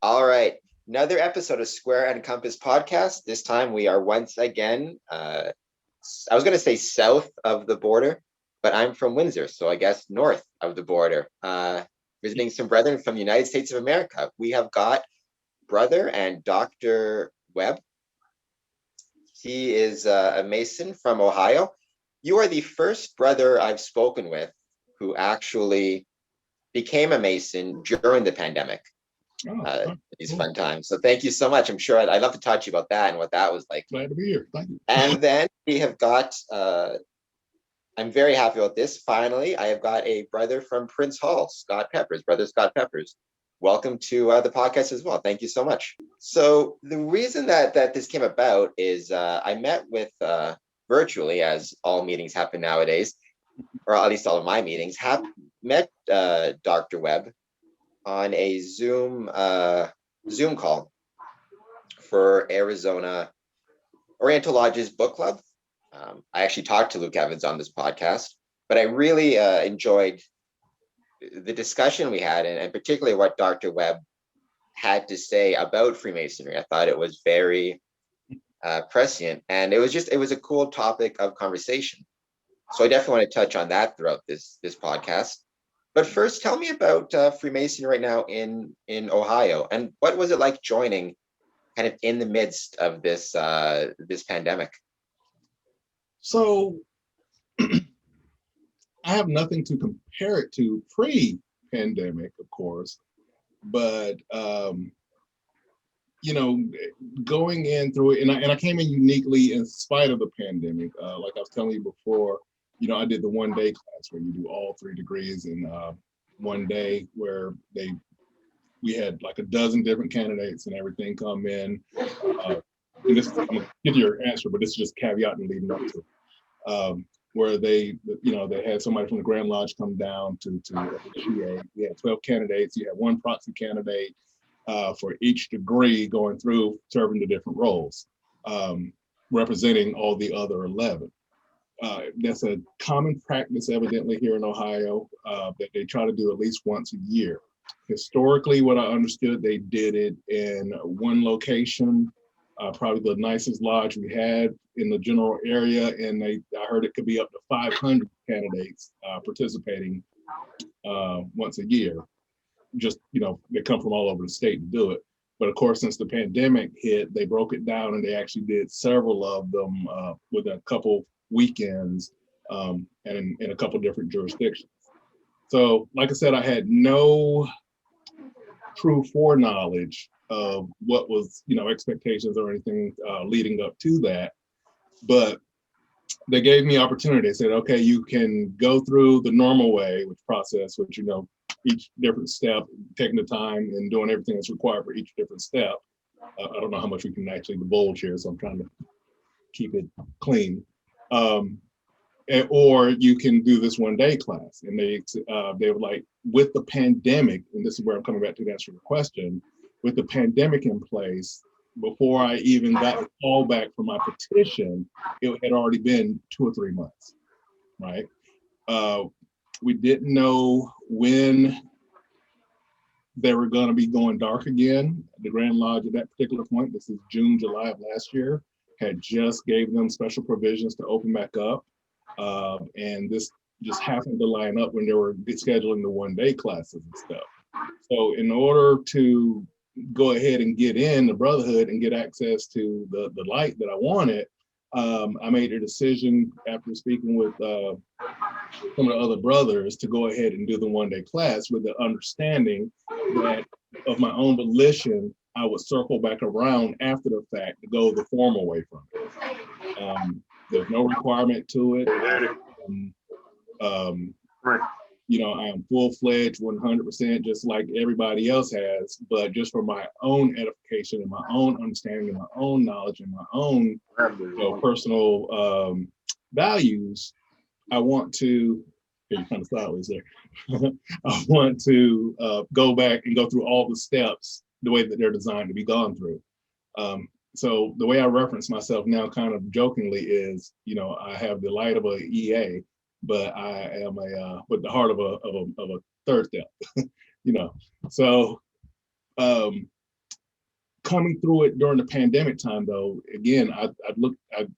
All right. Another episode of Square and Compass podcast. This time we are once again, I was going to say south of the border, but I'm from Windsor, so I guess north of the border, visiting some brethren from the United States of America. We have got brother and Dr. Webb. He is a Mason from Ohio. You are the first brother I've spoken with who actually became a Mason during the pandemic. These fun times. So thank you so much. I'm sure I'd love to talk to you about that and what that was like. Glad to be here. Thank you. And then we have got, I'm very happy about this. Finally, I have got a brother from Prince Hall, Scott Peppers, brother Scott Peppers. Welcome to the podcast as well. Thank you so much. So the reason that this came about is I met with virtually, as all meetings happen nowadays, or at least all of my meetings, met Dr. Webb on a Zoom call for Arizona Oriental Lodge's book club. I actually talked to Luke Evans on this podcast, but I really enjoyed the discussion we had, and particularly what Dr. Webb had to say about Freemasonry. I thought it was very prescient, and it was a cool topic of conversation. So I definitely want to touch on that throughout this podcast. But first, tell me about Freemasonry right now in Ohio, and what was it like joining kind of in the midst of this pandemic? So I have nothing to compare it to pre-pandemic, of course, but going in through it, and I came in uniquely in spite of the pandemic. Like I was telling you before, I did the 1 day class where you do all 3 degrees in 1 day, where we had like a dozen different candidates and everything come in. And this, I'm gonna give you your answer, but this is just caveat and leading up to it. Where they had somebody from the Grand Lodge come down to initiate. We had 12 candidates. You had one proxy candidate for each degree going through serving the different roles, representing all the other 11. That's a common practice, evidently, here in Ohio, that they try to do at least once a year. Historically, what I understood, they did it in one location, probably the nicest lodge we had in the general area, and I heard it could be up to 500 candidates participating once a year. Just, they come from all over the state to do it. But of course, since the pandemic hit, they broke it down and they actually did several of them within a couple weekends and in a couple different jurisdictions. So, like I said, I had no true foreknowledge of what was, expectations or anything leading up to that. But they gave me opportunity. They said, okay, you can go through the normal way, which process, which, each different step, taking the time and doing everything that's required for each different step. I don't know how much we can actually divulge here, so I'm trying to keep it clean. Or you can do this 1 day class. And they were like, with the pandemic, and this is where I'm coming back to answer your question, with the pandemic in place, before I even got the call back for my petition, it had already been 2 or 3 months, right? We didn't know when they were going to be going dark again. The Grand Lodge at that particular point, this is June, July of last year, had just gave them special provisions to open back up. And this just happened to line up when they were scheduling the 1 day classes and stuff. So in order to go ahead and get in the Brotherhood and get access to the light that I wanted, I made a decision after speaking with some of the other brothers to go ahead and do the 1 day class with the understanding that of my own volition, I would circle back around after the fact to go the formal way from it. There's no requirement to it. I am full-fledged 100%, just like everybody else has, but just for my own edification and my own understanding and my own knowledge and my own personal values, I want to, you're kind of sideways there. I want to go back and go through all the steps the way that they're designed to be gone through. So the way I reference myself now kind of jokingly is, I have the light of a EA, but I am with the heart of a third step, So coming through it during the pandemic time, though, again, I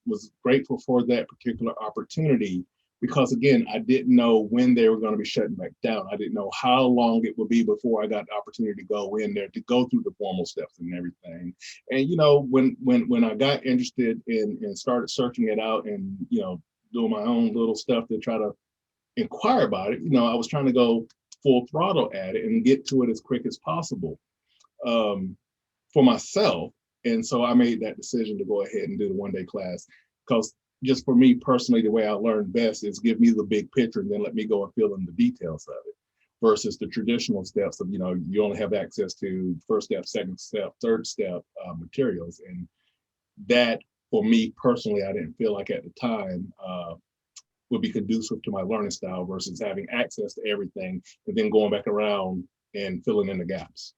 was grateful for that particular opportunity because, again, I didn't know when they were going to be shutting back down. I didn't know how long it would be before I got the opportunity to go in there to go through the formal steps and everything. And when I got interested and started searching it out and doing my own little stuff to try to inquire about it, I was trying to go full throttle at it and get to it as quick as possible. For myself. And so I made that decision to go ahead and do the one-day class because just for me personally, the way I learn best is give me the big picture and then let me go and fill in the details of it versus the traditional steps of, you only have access to first step, second step, third step materials. And that for me personally, I didn't feel like at the time would be conducive to my learning style versus having access to everything and then going back around and filling in the gaps.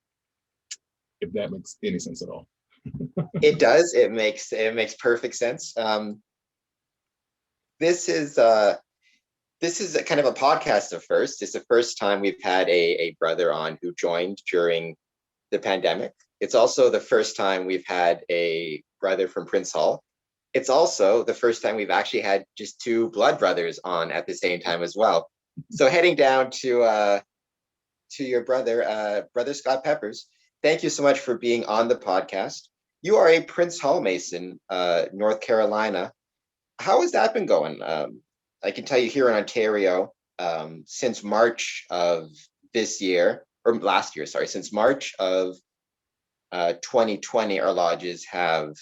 If that makes any sense at all. It does. It makes perfect sense. This is a kind of a podcast of first. It's the first time we've had a brother on who joined during the pandemic. It's also the first time we've had a brother from Prince Hall. It's also the first time we've actually had just two blood brothers on at the same time as well. So heading down to your brother, Brother Scott Peppers. Thank you so much for being on the podcast. You are a Prince Hall Mason, North Carolina. How has that been going? I can tell you here in Ontario, since March of this year, or last year, sorry, since March of 2020, our lodges have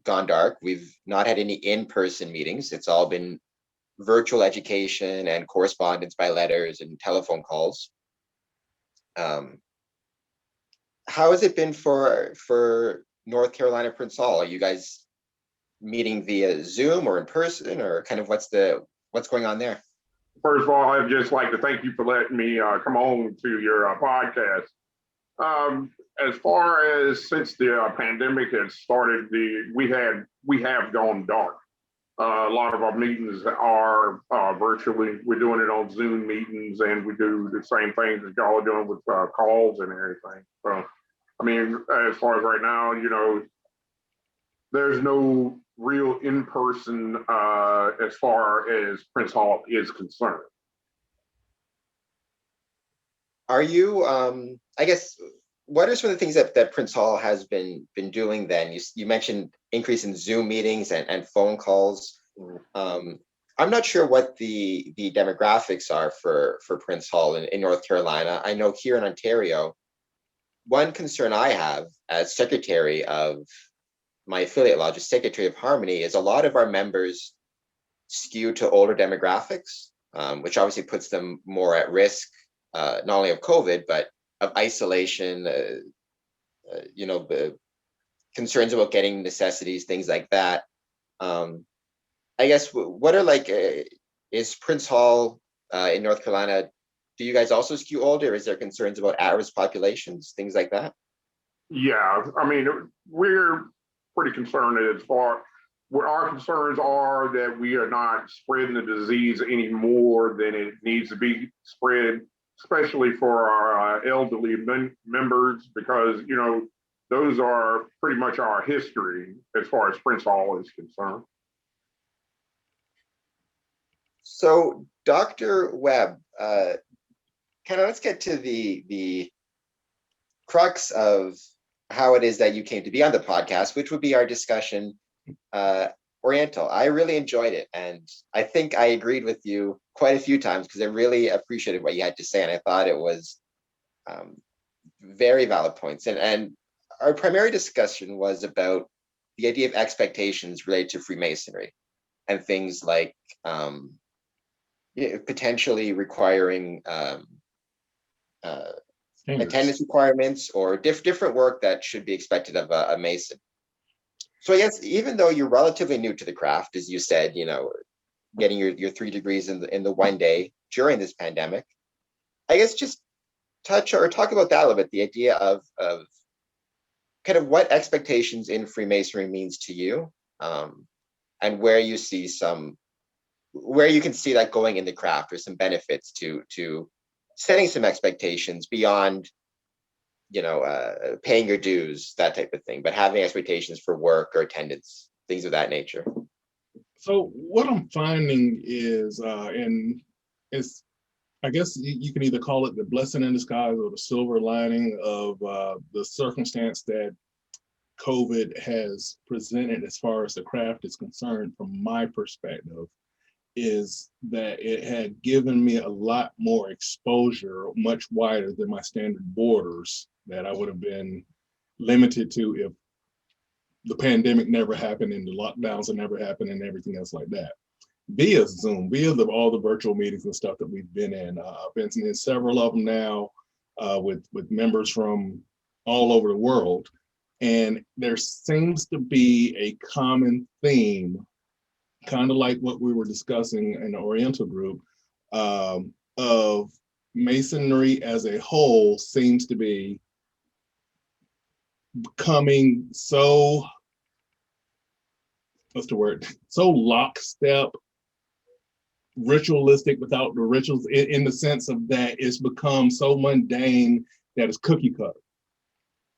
gone dark. We've not had any in-person meetings. It's all been virtual education and correspondence by letters and telephone calls. How has it been for North Carolina Prince Hall? Are you guys meeting via Zoom or in person, or kind of what's going on there? First of all, I'd just like to thank you for letting me come on to your podcast. As far as since the pandemic has started, we have gone dark. A lot of our meetings are virtually. We're doing it on Zoom meetings, and we do the same things that y'all are doing with calls and everything. So, I mean, as far as right now, there's no real in-person as far as Prince Hall is concerned. Are you, I guess, what are some of the things that Prince Hall has been doing then? You mentioned increase in Zoom meetings and phone calls. I'm not sure what the demographics are for Prince Hall in North Carolina. I know here in Ontario, one concern I have as secretary of my affiliate lodge, as Secretary of Harmony, is a lot of our members skew to older demographics, which obviously puts them more at risk, not only of COVID, but of isolation, concerns about getting necessities, things like that. I guess, what are is Prince Hall in North Carolina, do you guys also skew older? Is there concerns about at-risk populations, things like that? Yeah, I mean, we're pretty concerned as far where our concerns are that we are not spreading the disease any more than it needs to be spread, especially for our elderly members, because, those are pretty much our history as far as Prince Hall is concerned. So, Dr. Webb, let's get to the crux of how it is that you came to be on the podcast, which would be our discussion, Oriental. I really enjoyed it, and I think I agreed with you quite a few times because I really appreciated what you had to say, and I thought it was very valid points. And our primary discussion was about the idea of expectations related to Freemasonry and things like potentially requiring attendance requirements or different work that should be expected of a Mason. So I guess even though you're relatively new to the craft, as you said, getting your 3 degrees in the one day during this pandemic, I guess just touch or talk about that a little bit, the idea of kind of what expectations in Freemasonry means to you, and where you can see that going in the craft, or some benefits to setting some expectations beyond paying your dues, that type of thing, but having expectations for work or attendance, things of that nature. So what I'm finding is, and it's, I guess you can either call it the blessing in disguise or the silver lining of the circumstance that COVID has presented as far as the craft is concerned, from my perspective, is that it had given me a lot more exposure, much wider than my standard borders that I would have been limited to if the pandemic never happened and the lockdowns had never happened and everything else like that. Via Zoom, via all the virtual meetings and stuff that we've been in. I've been in several of them now with members from all over the world. And there seems to be a common theme, kind of like what we were discussing in the Oriental group, of Masonry as a whole seems to be becoming so, what's the word? So lockstep, ritualistic without the rituals, in the sense of that it's become so mundane that it's cookie cutter,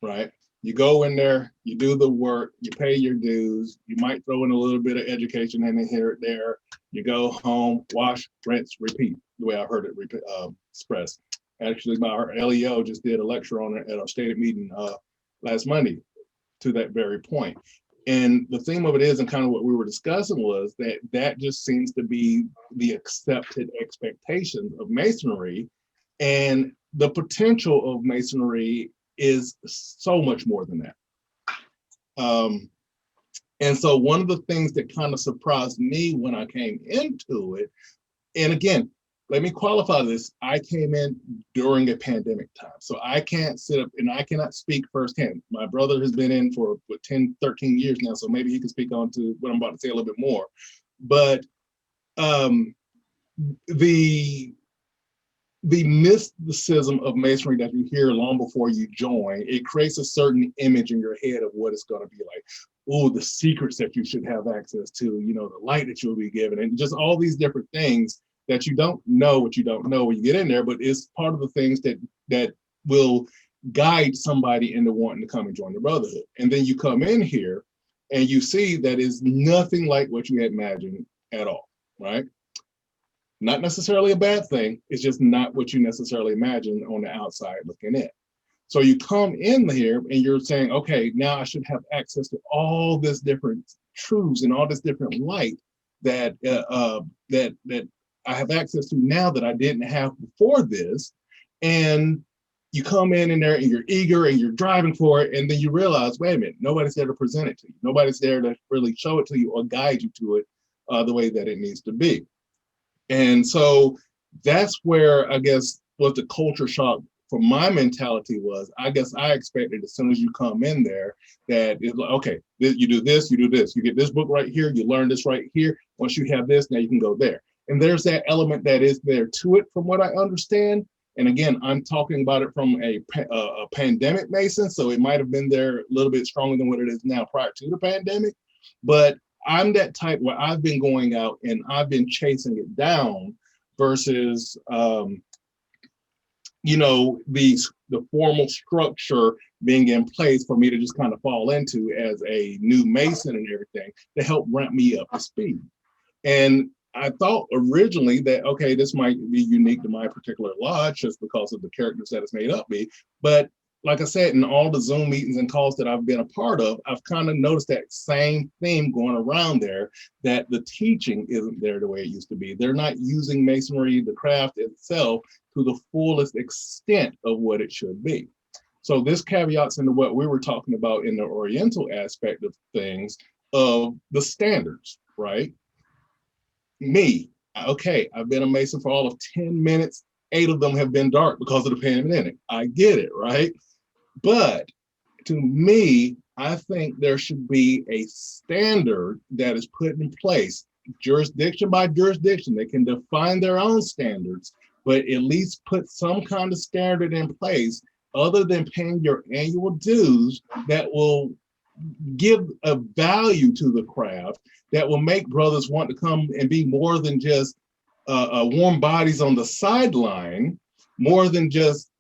right? You go in there, you do the work, you pay your dues, you might throw in a little bit of education in here or there, you go home, wash, rinse, repeat, the way I heard it expressed. Actually, our LEO just did a lecture on it at our stated meeting last Monday to that very point. And the theme of it is, and kind of what we were discussing, was that just seems to be the accepted expectations of Masonry, and the potential of Masonry is so much more than that. And so one of the things that kind of surprised me when I came into it, and again, let me qualify this, I came in during a pandemic time, so I can't sit up and I cannot speak firsthand. My brother has been in for 10, 13 years now, so maybe he can speak on to what I'm about to say a little bit more. But the mysticism of Masonry that you hear long before you join, it creates a certain image in your head of what it's going to be like. Oh, the secrets that you should have access to, the light that you'll be given, and just all these different things that you don't know what you don't know when you get in there, but it's part of the things that will guide somebody into wanting to come and join the brotherhood. And then you come in here and you see that is nothing like what you had imagined at all, right? Not necessarily a bad thing, it's just not what you necessarily imagine on the outside looking in. So you come in here and you're saying, okay, now I should have access to all this different truths and all this different light that I have access to now that I didn't have before this. And you come in there and you're eager and you're driving for it, and then you realize, wait a minute, nobody's there to present it to you. Nobody's there to really show it to you or guide you to it the way that it needs to be. And so that's where, I guess, what the culture shock for my mentality was. I guess I expected as soon as you come in there that it's like, okay, you do this, you get this book right here, you learn this right here. Once you have this, now you can go there. And there's that element that is there to it from what I understand. And again, I'm talking about it from a pandemic Mason, so it might have been there a little bit stronger than what it is now prior to the pandemic. But I'm that type where I've been going out and I've been chasing it down versus, the formal structure being in place for me to just kind of fall into as a new Mason and everything to help ramp me up to speed. And I thought originally that, okay, this might be unique to my particular lodge just because of the characters that it's made up be. But like I said, in all the Zoom meetings and calls that I've been a part of, I've kind of noticed that same theme going around there, that the teaching isn't there the way it used to be. They're not using Masonry, the craft itself, to the fullest extent of what it should be. So this caveats into what we were talking about in the Oriental aspect of things, of the standards, right? Me, okay, I've been a Mason for all of 10 minutes. 8 of them have been dark because of the pandemic. I get it, right? But to me, I think there should be a standard that is put in place, jurisdiction by jurisdiction. They can define their own standards, but at least put some kind of standard in place other than paying your annual dues that will give a value to the craft, that will make brothers want to come and be more than just warm bodies on the sideline, more than just,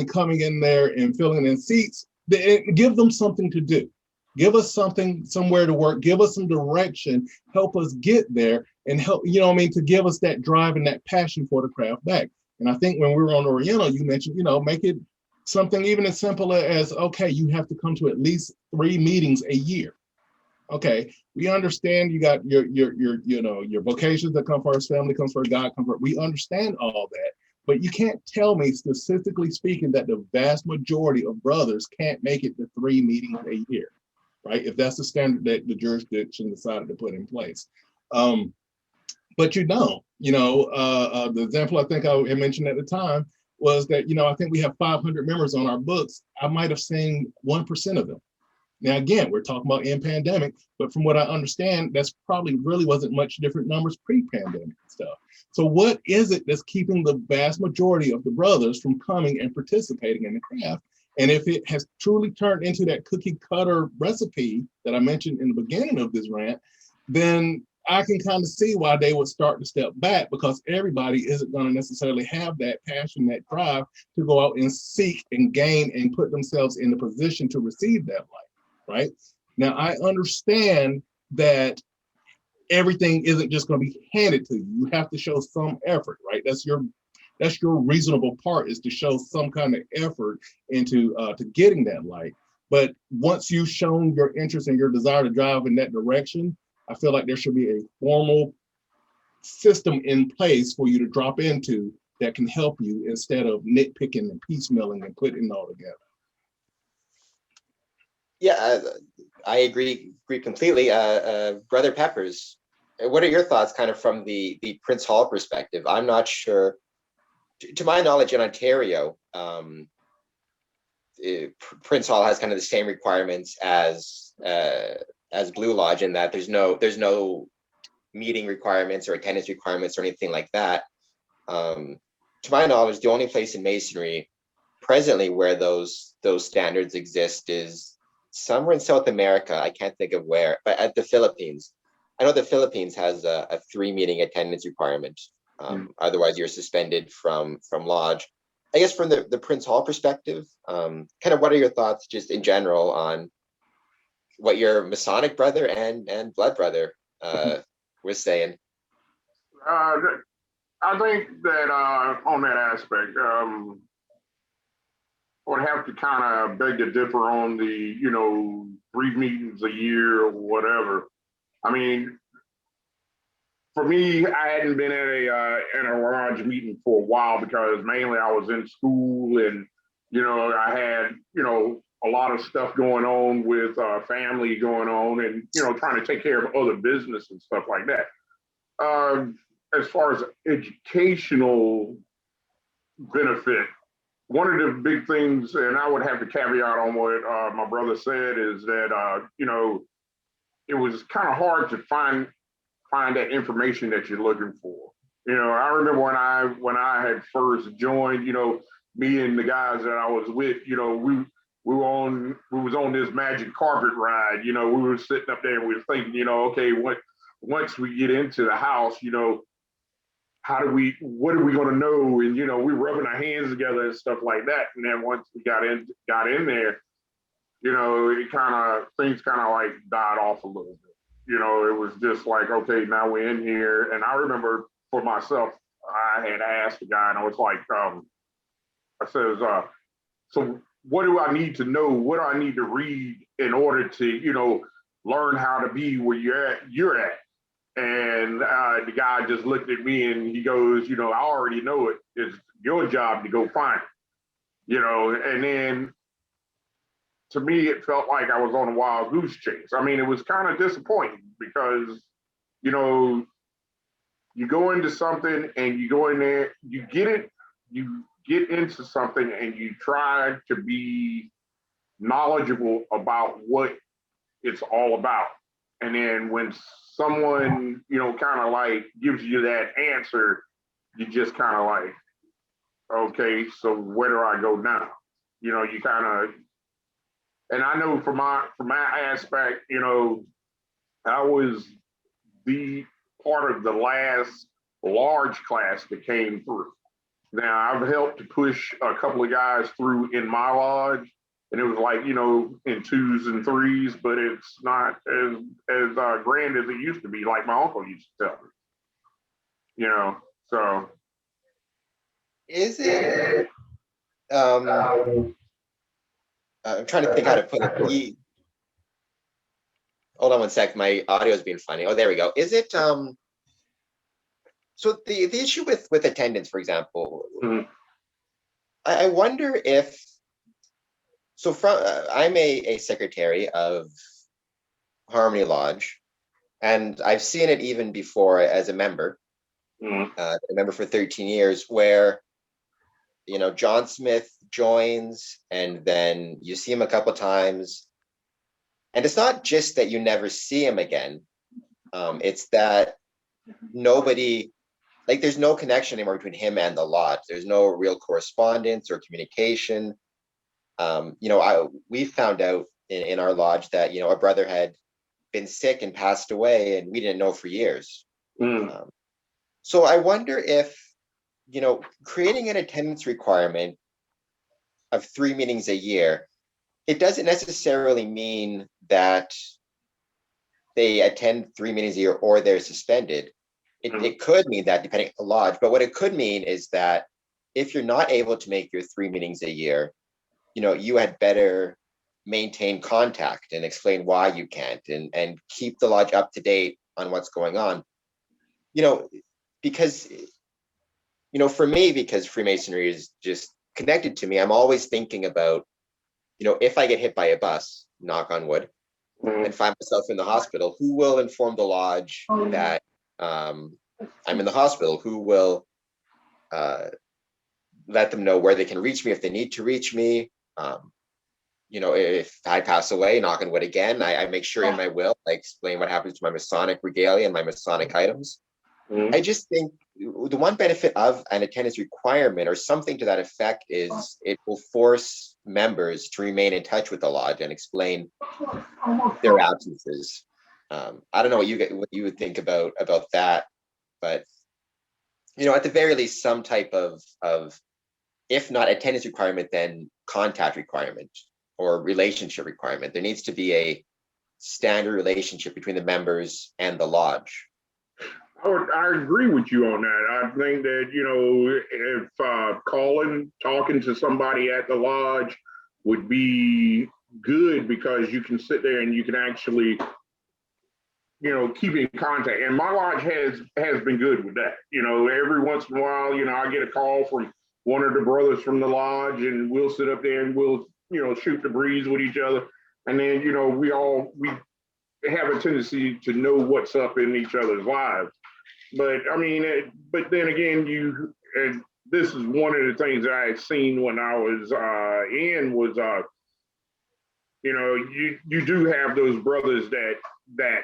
coming in there and filling in seats. Give them something to do. Give us somewhere to work. Give us some direction. Help us get there and help, to give us that drive and that passion for the craft back. And I think when we were on Oriental, you mentioned, make it something even as simple as, okay, you have to come to at least 3 meetings a year. Okay, we understand you got your vocations that come first, family comes first, God comes first. We understand all that, but you can't tell me, statistically speaking, that the vast majority of brothers can't make it to 3 meetings a year, right? If that's the standard that the jurisdiction decided to put in place. But you don't. The example I think I had mentioned at the time was that, I think we have 500 members on our books. I might have seen 1% of them. Now, again, we're talking about in pandemic, but from what I understand, that's probably really wasn't much different numbers pre-pandemic stuff. So what is it that's keeping the vast majority of the brothers from coming and participating in the craft? And if it has truly turned into that cookie cutter recipe that I mentioned in the beginning of this rant, then I can kind of see why they would start to step back, because everybody isn't going to necessarily have that passion, that drive to go out and seek and gain and put themselves in the position to receive that light. Right now, I understand that everything isn't just going to be handed to you. You have to show some effort, right? That's your reasonable part, is to show some kind of effort into to getting that light. But once you've shown your interest and your desire to drive in that direction, I feel like there should be a formal system in place for you to drop into that can help you, instead of nitpicking and piecemealing and putting it all together. Yeah, I agree completely. Brother Peppers, what are your thoughts kind of from the Prince Hall perspective? I'm not sure, to my knowledge, in Ontario, Prince Hall has kind of the same requirements as Blue Lodge, in that there's no meeting requirements or attendance requirements or anything like that. To my knowledge, the only place in Masonry presently where those standards exist is somewhere in South America. I can't think of where, but at the Philippines. I know the Philippines has a 3 meeting attendance requirement. Otherwise, you're suspended from lodge. I guess from the Prince Hall perspective, kind of what are your thoughts just in general on what your Masonic brother and blood brother was saying? I think that on that aspect, would have to kind of beg to differ on the, 3 meetings a year or whatever. I mean, for me, I hadn't been at a lodge meeting for a while, because mainly I was in school, and I had a lot of stuff going on with family going on, and trying to take care of other business and stuff like that. As far as educational benefit, one of the big things, and I would have to caveat on what my brother said, is that it was kind of hard to find that information that you're looking for. I remember when I had first joined, me and the guys that I was with, we was on this magic carpet ride. We were sitting up there and we were thinking, okay, once we get into the house, what are we going to know? And, we rubbing our hands together and stuff like that. And then once we got in there, things kind of like died off a little bit. It was just like, okay, now we're in here. And I remember for myself, I had asked the guy, and I was like, I says, so what do I need to know? What do I need to read in order to, learn how to be where you're at? And the guy just looked at me and he goes, I already know it. It's your job to go find it. And then to me, it felt like I was on a wild goose chase. I mean, it was kind of disappointing, because, you go into something and you go in there, you get into something and you try to be knowledgeable about what it's all about. And then when someone, kind of like gives you that answer, you just kind of like, okay, so where do I go now? You kind of, and I know from my aspect, I was the part of the last large class that came through. Now, I've helped to push a couple of guys through in my lodge, and it was like, you know, in 2s and 3s, but it's not as grand as it used to be, like my uncle used to tell me. You know, so. Is it? I'm trying to think how to put it. Hold on one sec. My audio is being funny. Oh, there we go. Is it? So the issue with attendance, for example, Mhm. I wonder if. So I'm a secretary of Harmony Lodge, and I've seen it even before as a member. A member for 13 years, where John Smith joins, and then you see him a couple times, and it's not just that you never see him again. It's that nobody, like, there's no connection anymore between him and the lodge. There's no real correspondence or communication. We found out in our lodge that a brother had been sick and passed away, and we didn't know for years. So I wonder if creating an attendance requirement of 3 meetings a year, it doesn't necessarily mean that they attend 3 meetings a year or they're suspended. It could mean that, depending on the lodge, but what it could mean is that if you're not able to make your 3 meetings a year, you had better maintain contact and explain why you can't, and keep the lodge up to date on what's going on. Because for me, because Freemasonry is just connected to me, I'm always thinking about, if I get hit by a bus, knock on wood, and find myself in the hospital, who will inform the lodge that I'm in the hospital? Who will let them know where they can reach me if they need to reach me? If I pass away, knock on wood again, I make sure in my will I explain what happens to my Masonic regalia and my Masonic items. I just think the one benefit of an attendance requirement or something to that effect is it will force members to remain in touch with the lodge and explain their absences. I don't know what you would think about that, but at the very least, some type of if not attendance requirement, then contact requirement or relationship requirement. There needs to be a standard relationship between the members and the lodge. I agree with you on that. I think that, if talking to somebody at the lodge would be good, because you can sit there and you can actually, keep in contact. And my lodge has been good with that. Every once in a while, I get a call from one of the brothers from the lodge, and we'll sit up there and we'll, shoot the breeze with each other. And then, we have a tendency to know what's up in each other's lives. But I mean, but then again, and this is one of the things that I had seen when I was was, you do have those brothers that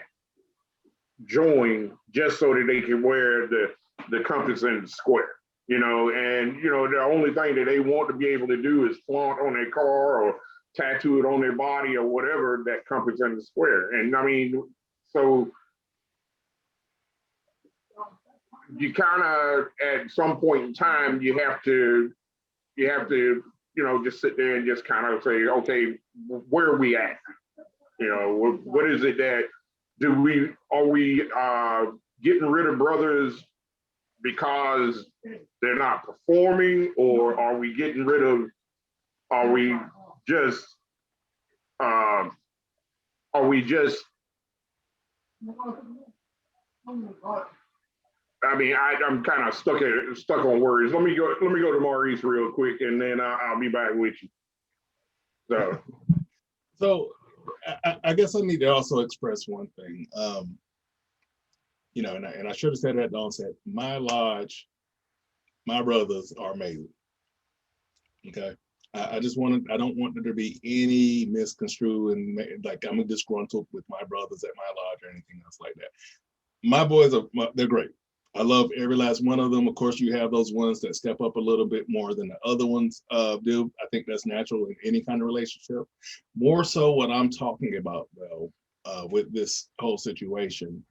join just so that they can wear the compass and the square, and the only thing that they want to be able to do is flaunt on their car or tattoo it on their body or whatever, that compass and the square. And I mean, so you kind of, at some point in time, you have to just sit there and just kind of say, okay, where are we at? What is it that are we getting rid of brothers because they're not performing, or are we just I mean, I'm kind of stuck on words. Let me go to Maurice real quick, and then I'll be back with you. So I guess I need to also express one thing. And I should have said that at the onset. My lodge, my brothers are amazing. Okay. I don't want there to be any misconstrued and like I'm disgruntled with my brothers at my lodge or anything else like that. My boys they're great. I love every last one of them. Of course, you have those ones that step up a little bit more than the other ones do. I think that's natural in any kind of relationship. More so what I'm talking about, though, with this whole situation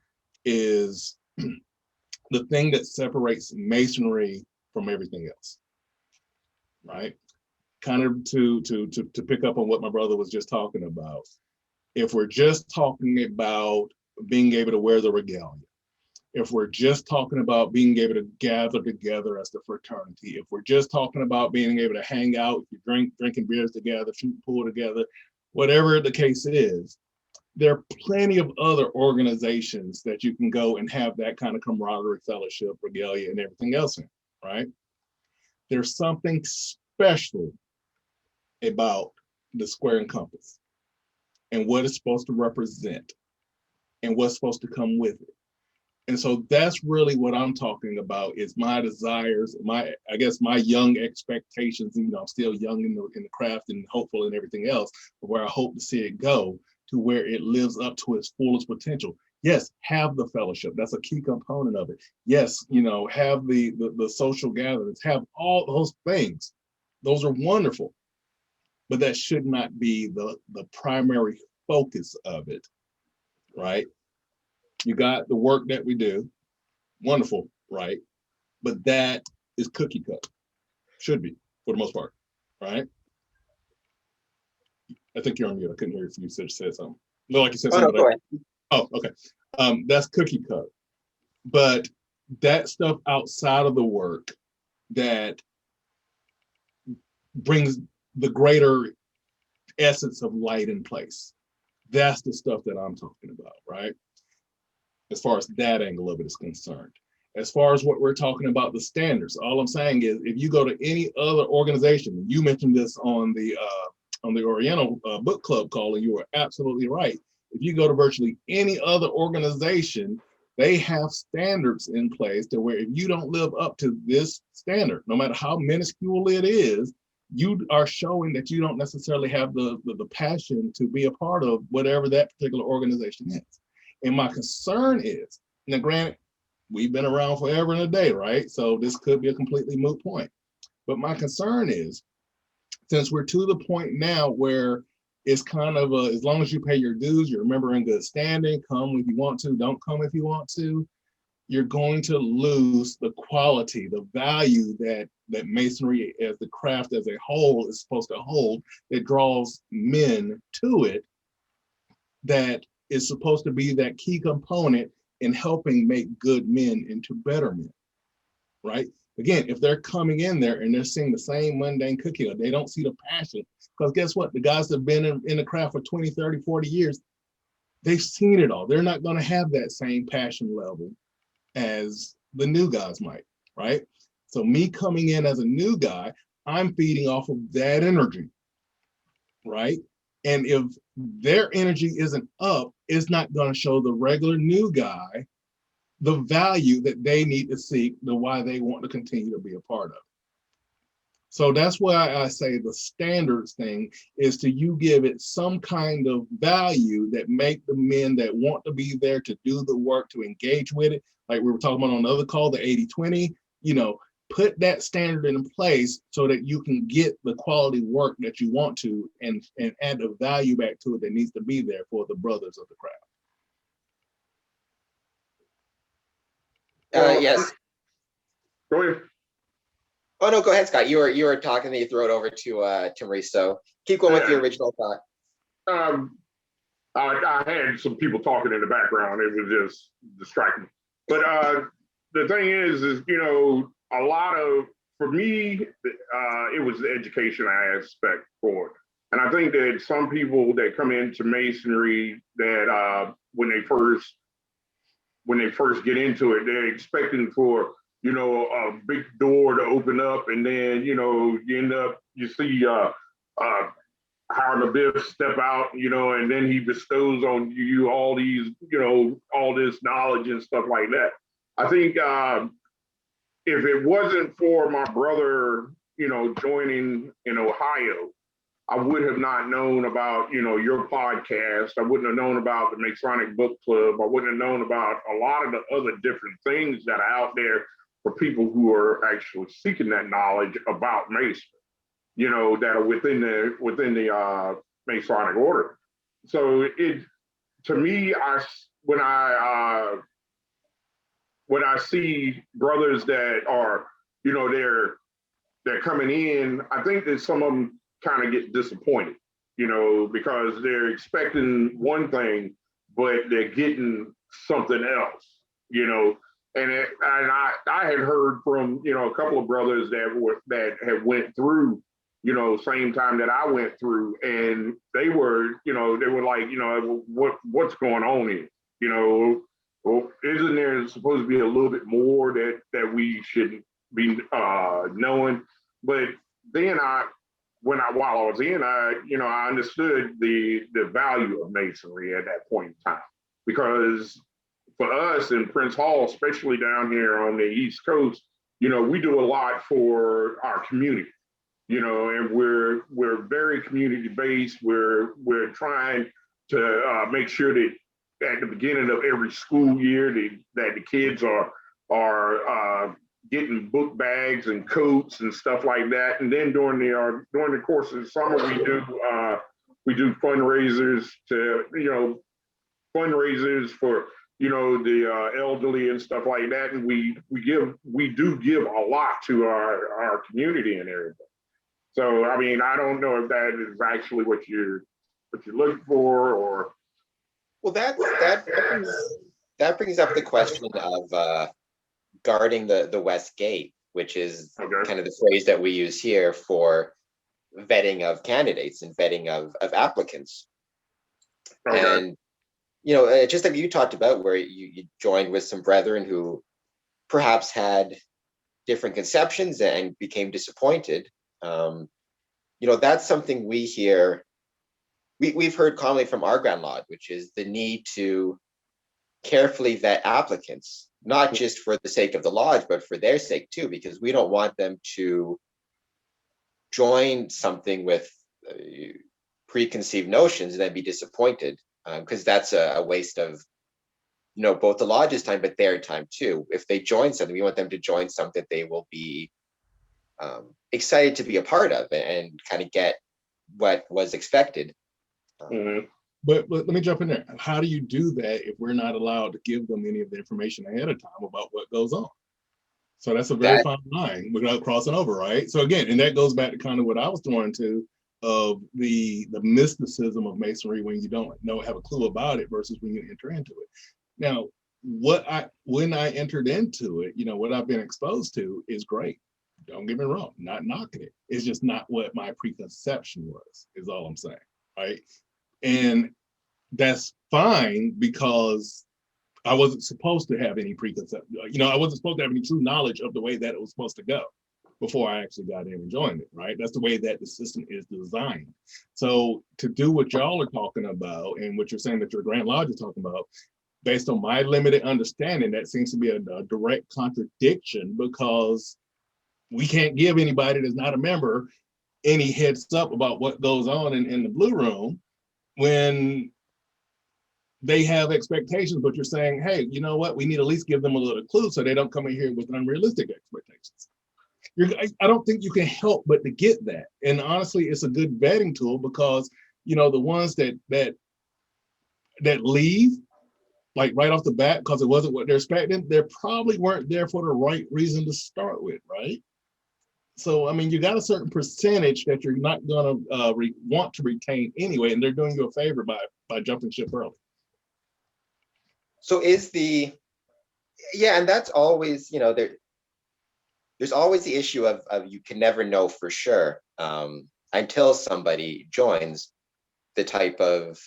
is the thing that separates Masonry from everything else. right? Kind of to pick up on what my brother was just talking about. If we're just talking about being able to wear the regalia, if we're just talking about being able to gather together as the fraternity, if we're just talking about being able to hang out, drinking beers together, shooting pool together, whatever the case is, there are plenty of other organizations that you can go and have that kind of camaraderie, fellowship, regalia, and everything else in, right? There's something special about the square and compass and what it's supposed to represent and what's supposed to come with it. And so that's really what I'm talking about is my desires, I guess my young expectations, I'm still young in the craft and hopeful and everything else, but where I hope to see it go to where it lives up to its fullest potential. Yes, have the fellowship. That's a key component of it. Yes, have the social gatherings, have all those things. Those are wonderful, but that should not be the primary focus of it, right? You got the work that we do, wonderful, right? But that is cookie cut, should be for the most part, right? I think you're on mute. I couldn't hear if you said something. No, like you said Oh, no, something. go ahead. Oh, okay. That's cookie cut. But that stuff outside of the work that brings the greater essence of light in place, that's the stuff that I'm talking about, right? As far as that angle of it is concerned. As far as what we're talking about, the standards, all I'm saying is if you go to any other organization, you mentioned this on the Oriental Book Club call, and you were absolutely right. If you go to virtually any other organization, they have standards in place to where if you don't live up to this standard, no matter how minuscule it is, you are showing that you don't necessarily have the passion to be a part of whatever that particular organization is. And my concern is, now granted, we've been around forever and a day, right? So this could be a completely moot point. But my concern is, since we're to the point now where it's kind of as long as you pay your dues, you're a member in good standing, come if you want to, don't come if you want to, you're going to lose the quality, the value that Masonry as the craft as a whole is supposed to hold, that draws men to it, that is supposed to be that key component in helping make good men into better men, right? Again, if they're coming in there and they're seeing the same mundane cookie, they don't see the passion, because guess what? The guys that have been in the craft for 20, 30, 40 years, they've seen it all. They're not going to have that same passion level as the new guys might, right? So me coming in as a new guy, I'm feeding off of that energy, right? And if their energy isn't up, it's not going to show the regular new guy the value that they need to seek, the why they want to continue to be a part of. So that's why I say the standards thing is to you give it some kind of value that make the men that want to be there to do the work, to engage with it. Like we were talking about on another call, the 80-20, put that standard in place so that you can get the quality work that you want to and add the value back to it that needs to be there for the brothers of the craft. Yes. Go ahead. Oh, no, go ahead, Scott. You were talking, then you throw it over to Maurice. So keep going with your original thought. I had some people talking in the background. It was just distracting. But the thing is a lot of, for me, it was the education aspect for it. And I think that some people that come into Masonry that when they first get into it, they're expecting for a big door to open up, and then you see Howard LaBiff step out, and then he bestows on you all these, all this knowledge and stuff like that. I think if it wasn't for my brother, joining in Ohio, I would have not known about, your podcast. I wouldn't have known about the Masonic Book Club. I wouldn't have known about a lot of the other different things that are out there for people who are actually seeking that knowledge about Mason, that are within the Masonic order. So to me, when I see brothers that are, they're they're coming in, I think that some of them kind of get disappointed, because they're expecting one thing, but they're getting something else, you know. And I had heard from a couple of brothers that had went through same time that I went through, and they were like, what's going on here, well, isn't there supposed to be a little bit more that we should be knowing? But then while I was in, I understood the value of masonry at that point in time, because for us in Prince Hall, especially down here on the East Coast, we do a lot for our community, and we're very community based. We're trying to make sure that at the beginning of every school year that the kids are getting book bags and coats and stuff like that. And then during the course of the summer, we do fundraisers for the elderly and stuff like that. And we do give a lot to our community and everything. So I mean, I don't know if that is actually what you're looking for, or Well, that brings up the question of guarding the West Gate, which is okay. kind of the phrase that we use here for vetting of candidates and vetting of applicants. Okay. And just like you talked about, where you joined with some brethren who perhaps had different conceptions and became disappointed. That's something we hear. We've heard commonly from our Grand Lodge, which is the need to carefully vet applicants, not just for the sake of the lodge, but for their sake too, because we don't want them to join something with preconceived notions and then be disappointed, because that's a waste of both the lodge's time, but their time too. If they join something, we want them to join something that they will be excited to be a part of and kind of get what was expected. Mm-hmm. But let me jump in there. How do you do that if we're not allowed to give them any of the information ahead of time about what goes on? So that's a very fine line without crossing over, right? So again, and that goes back to kind of what I was throwing to of the mysticism of masonry when you don't have a clue about it versus when you enter into it. Now, when I entered into it, what I've been exposed to is great. Don't get me wrong, not knocking it. It's just not what my preconception was, is all I'm saying, right? And that's fine, because I wasn't supposed to have any preconception. I wasn't supposed to have any true knowledge of the way that it was supposed to go before I actually got in and joined it, right? That's the way that the system is designed. So to do what y'all are talking about and what you're saying that your Grand Lodge is talking about, based on my limited understanding, that seems to be a direct contradiction, because we can't give anybody that's not a member any heads up about what goes on in the blue room when they have expectations, but you're saying, hey, you know what? We need to at least give them a little clue so they don't come in here with unrealistic expectations. I don't think you can help but to get that. And honestly, it's a good vetting tool, because, the ones that leave, like right off the bat, because it wasn't what they're expecting, they probably weren't there for the right reason to start with, right? So, I mean, you got a certain percentage that you're not going to want to retain anyway, and they're doing you a favor by jumping ship early. So and that's always, there's always the issue of you can never know for sure until somebody joins the type of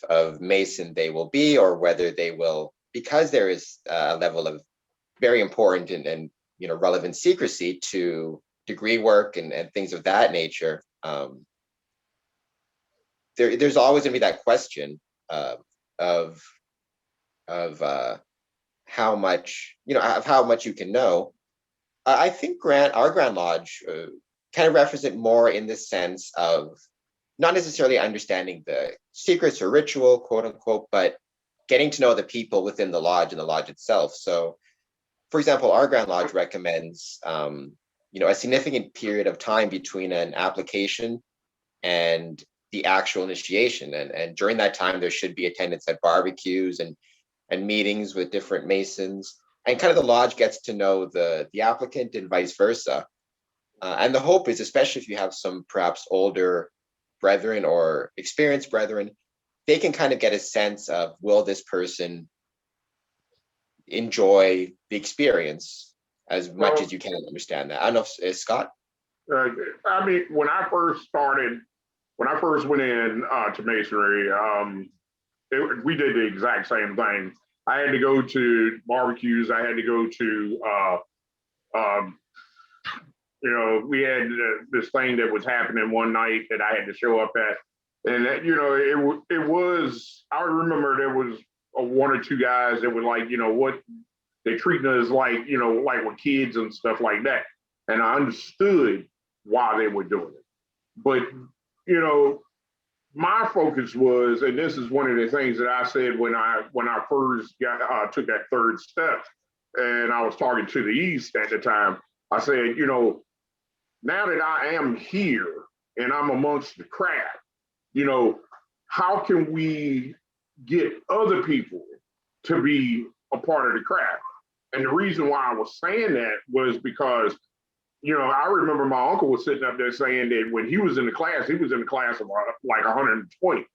Mason they will be, or whether they will, because there is a level of very important and relevant secrecy to degree work and things of that nature. There's always going to be that question of how much you can know. I think our Grand Lodge kind of represent more in the sense of not necessarily understanding the secrets or ritual, quote unquote, but getting to know the people within the lodge and the lodge itself. So, for example, our Grand Lodge recommends a significant period of time between an application and the actual initiation. And during that time, there should be attendance at barbecues and meetings with different Masons. And kind of the lodge gets to know the applicant and vice versa. And the hope is, especially if you have some perhaps older brethren or experienced brethren, they can kind of get a sense of, will this person enjoy the experience as much as you can understand that? I don't know if Scott? I mean, when I first went in to Masonry, we did the exact same thing. I had to go to barbecues. I had to go to, we had this thing that was happening one night that I had to show up at. And that, it was, I remember there was one or two guys that were like, what they treating us like, like we're kids and stuff like that. And I understood why they were doing it. But, my focus was, and this is one of the things that I said when I first took that third step, and I was talking to the East at the time. I said, now that I am here and I'm amongst the craft, how can we get other people to be a part of the craft? And the reason why I was saying that was because, I remember my uncle was sitting up there saying that when he was in the class of like 120.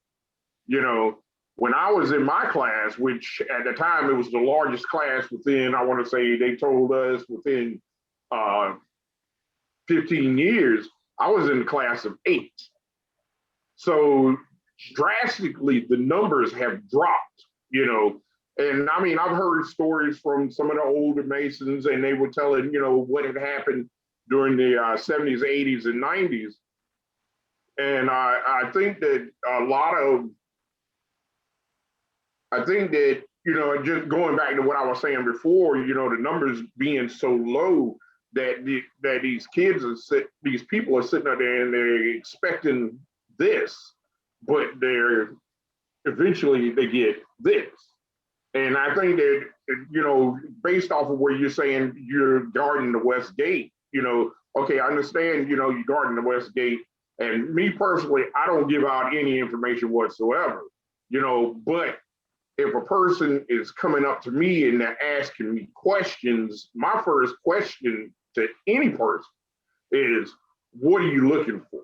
When I was in my class, which at the time it was the largest class within, I want to say they told us within 15 years, I was in the class of 8. So drastically, the numbers have dropped, And I mean, I've heard stories from some of the older Masons, and they were telling, what had happened during the 70s, 80s, and 90s. And I think that just going back to what I was saying before, the numbers being so low that these people are sitting out there and they're expecting this, but eventually they get this. And I think that, based off of where you're saying you're guarding the West Gate, okay, I understand, you're guarding the West Gate. And me personally, I don't give out any information whatsoever, but if a person is coming up to me and they're asking me questions, my first question to any person is, what are you looking for?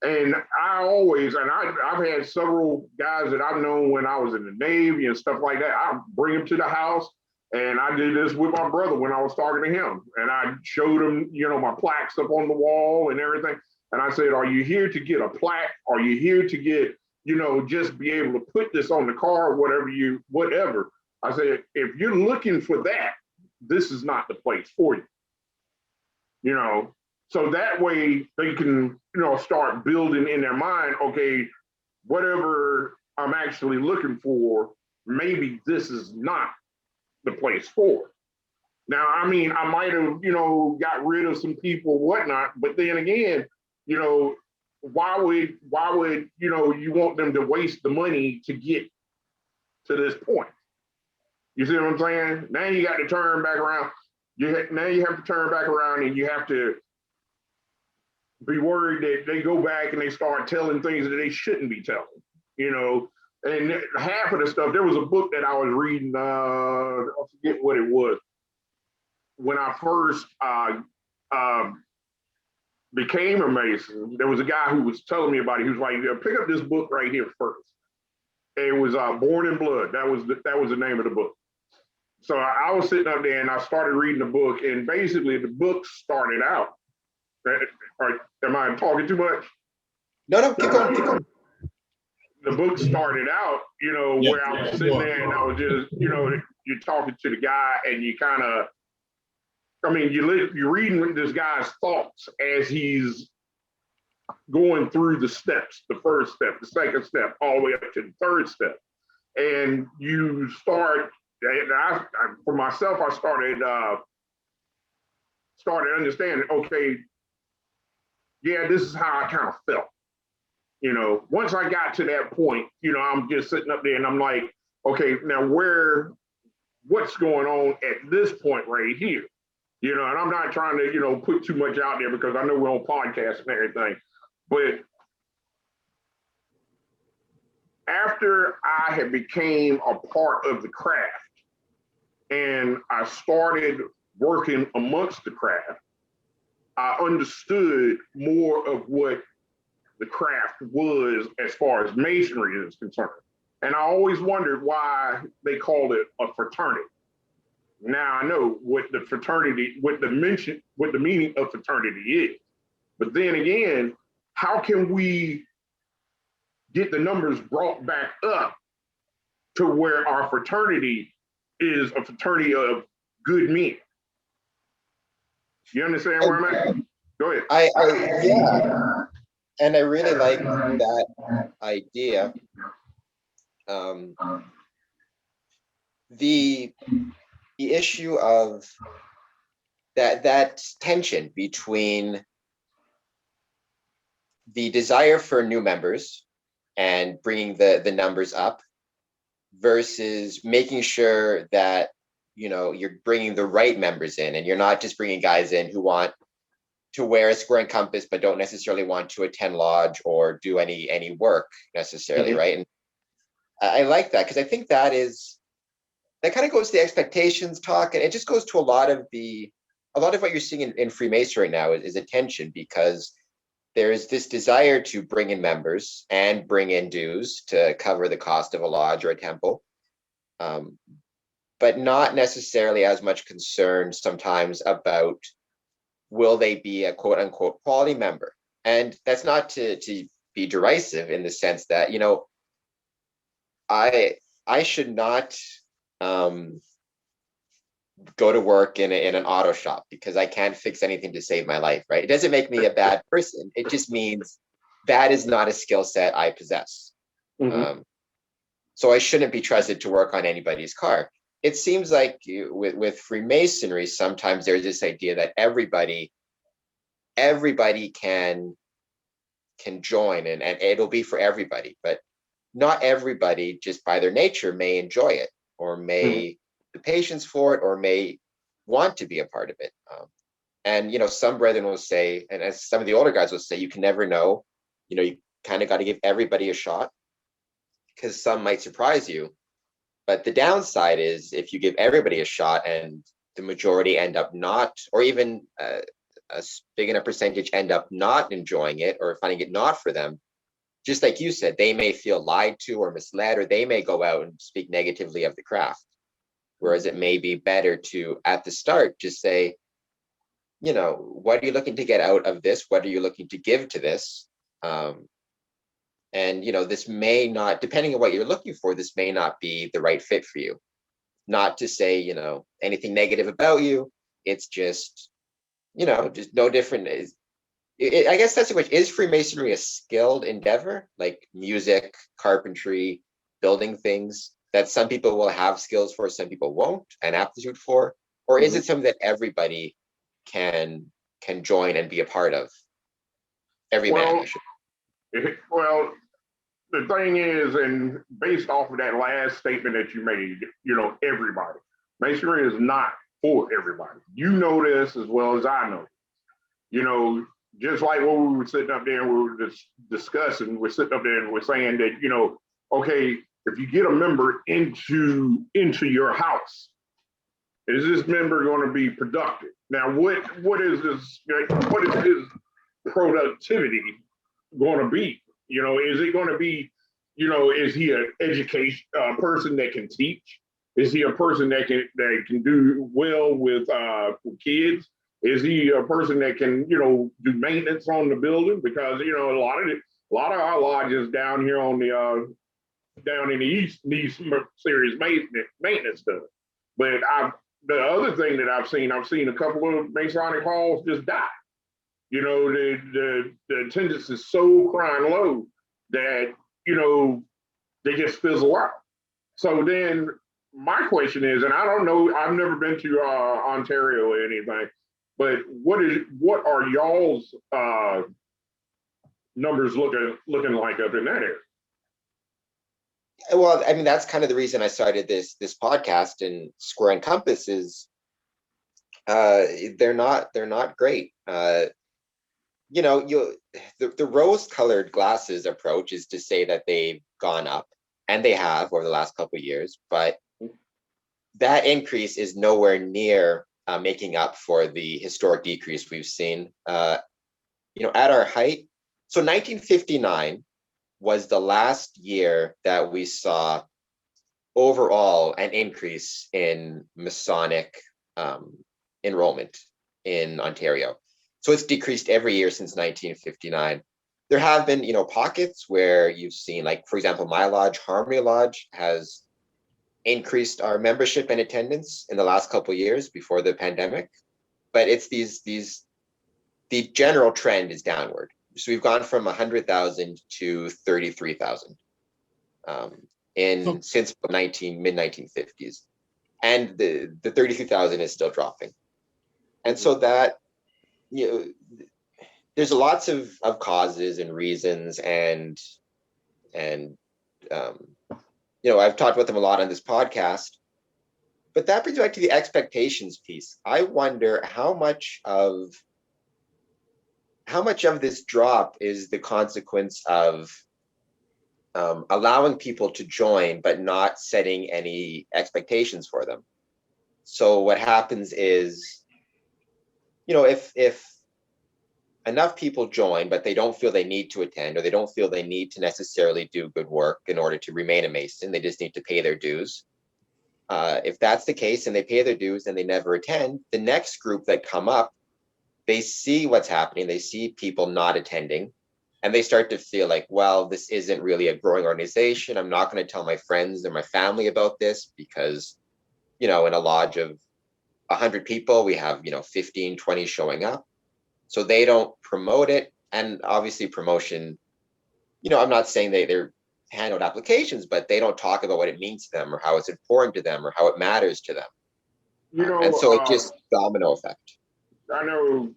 And I've had several guys that I've known when I was in the Navy and stuff like that. I bring them to the house, and I did this with my brother when I was talking to him. And I showed him, my plaques up on the wall and everything. And I said, are you here to get a plaque? Are you here to get, just be able to put this on the car, whatever. I said, if you're looking for that, this is not the place for you. So that way they can, start building in their mind, okay, whatever I'm actually looking for, maybe this is not the place for it. Now, I mean, I might have, got rid of some people, whatnot, but then again, why would, you want them to waste the money to get to this point? You see what I'm saying? Now you got to turn back around. Now you have to turn back around and you have to be worried that they go back and they start telling things that they shouldn't be telling, and half of the stuff, there was a book that I was reading, I forget what it was, when I first became a Mason. There was a guy who was telling me about it. He was like, pick up this book right here first. It was Born in Blood. That was the name of the book. So I was sitting up there and I started reading the book, and basically the book started out. Am I talking too much? No, keep going. The book started out, where I was sitting there and I was just, you're talking to the guy and you kind of, you're reading this guy's thoughts as he's going through the steps, the first step, the second step, all the way up to the third step. And you start, and for myself, I started understanding, okay, yeah, this is how I kind of felt. Once I got to that point, I'm just sitting up there and I'm like, okay, now what's going on at this point right here? And I'm not trying to, put too much out there because I know we're on podcasts and everything. But after I had became a part of the craft and I started working amongst the craft, I understood more of what the craft was as far as masonry is concerned. And I always wondered why they called it a fraternity. Now I know what the fraternity, what the meaning of fraternity is. But then again, how can we get the numbers brought back up to where our fraternity is a fraternity of good men? You understand where I'm at? Go ahead. Yeah, and I really like that idea. Um, the issue of that tension between the desire for new members and bringing the numbers up versus making sure that you're bringing the right members in, and you're not just bringing guys in who want to wear a square and compass but don't necessarily want to attend lodge or do any work necessarily. Right. And I like that, because I think that kind of goes to the expectations talk, and it just goes to a lot of what you're seeing in Freemasonry right now is a tension, because there's this desire to bring in members and bring in dues to cover the cost of a lodge or a temple, but not necessarily as much concern sometimes about will they be a quote unquote quality member. And that's not to be derisive in the sense that, I should not go to work in an auto shop because I can't fix anything to save my life, right? It doesn't make me a bad person. It just means that is not a skill set I possess. So I shouldn't be trusted to work on anybody's car. It seems like with Freemasonry, sometimes there's this idea that everybody can join, and it'll be for everybody, but not everybody, just by their nature, may enjoy it, or may the patience for it, or may want to be a part of it. And some brethren will say, and as some of the older guys will say, you can never know. You kind of got to give everybody a shot, because some might surprise you. But the downside is, if you give everybody a shot and the majority end up not, or even a big enough percentage end up not enjoying it or finding it not for them, just like you said, they may feel lied to or misled, or they may go out and speak negatively of the craft. Whereas it may be better to, at the start, just say, what are you looking to get out of this? What are you looking to give to this? And, this may not, depending on what you're looking for, this may not be the right fit for you. Not to say, anything negative about you. It's just, just no different. I guess that's the question. Is Freemasonry a skilled endeavor, like music, carpentry, building things, that some people will have skills for, some people won't, and aptitude for? Or is it something that everybody can join and be a part of? Every man, I should. Well, the thing is, and based off of that last statement that you made, everybody. Masonry is not for everybody. You know this as well as I know. Just like when we were sitting up there and we were discussing, we're sitting up there and we're saying that, okay, if you get a member into your house, is this member going to be productive? Now, what is his productivity going to be? Is it going to be, is he an education person that can teach? Is he a person that can do well with kids? Is he a person that can, do maintenance on the building? Because a lot of our lodges down here on the down in the east need some serious maintenance done. But the other thing that I've seen a couple of Masonic halls just die. The attendance is so crying low that they just fizzle out. So then my question is, and I don't know, I've never been to Ontario or anything, but what are y'all's numbers looking like up in that area? Well, I mean, that's kind of the reason I started this podcast. And Square and Compass is they're not great. The rose-colored glasses approach is to say that they've gone up, and they have over the last couple of years, but that increase is nowhere near making up for the historic decrease we've seen. At our height, so 1959 was the last year that we saw overall an increase in Masonic enrollment in Ontario. So it's decreased every year since 1959. There have been, pockets where you've seen, like, for example, my lodge, Harmony Lodge, has increased our membership and attendance in the last couple of years before the pandemic. But it's the general trend is downward. So we've gone from 100,000 to 33,000 since mid 1950s, and the 33,000 is still dropping. And so that, there's lots of causes and reasons, and I've talked about them a lot on this podcast. But that brings back to the expectations piece. I wonder how much of this drop is the consequence of allowing people to join, but not setting any expectations for them. So what happens is, if enough people join, but they don't feel they need to attend, or they don't feel they need to necessarily do good work in order to remain a Mason, they just need to pay their dues. If that's the case and they pay their dues and they never attend, the next group that come up, they see what's happening, they see people not attending, and they start to feel like, well, this isn't really a growing organization. I'm not going to tell my friends or my family about this because, in a lodge of 100 people, we have, 15, 20 showing up. So they don't promote it. And obviously promotion, I'm not saying they're hand out applications, but they don't talk about what it means to them or how it's important to them or how it matters to them. And so it just domino effect. I know,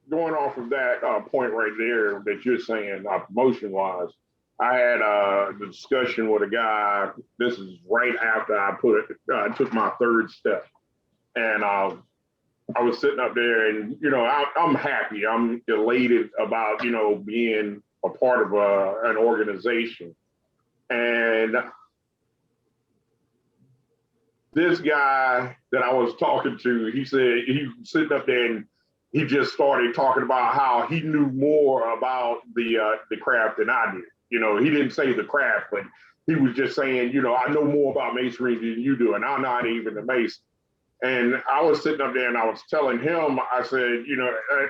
going off of that point right there that you're saying, promotion wise, I had a discussion with a guy. This is right after I took my third step, and I was sitting up there, and I'm happy, I'm elated about being a part of an organization, and this guy that I was talking to, he said he was sitting up there and he just started talking about how he knew more about the craft than I did. He didn't say the craft, but he was just saying, I know more about masonry than you do, and I'm not even a Mason. And I was sitting up there and I was telling him, I said,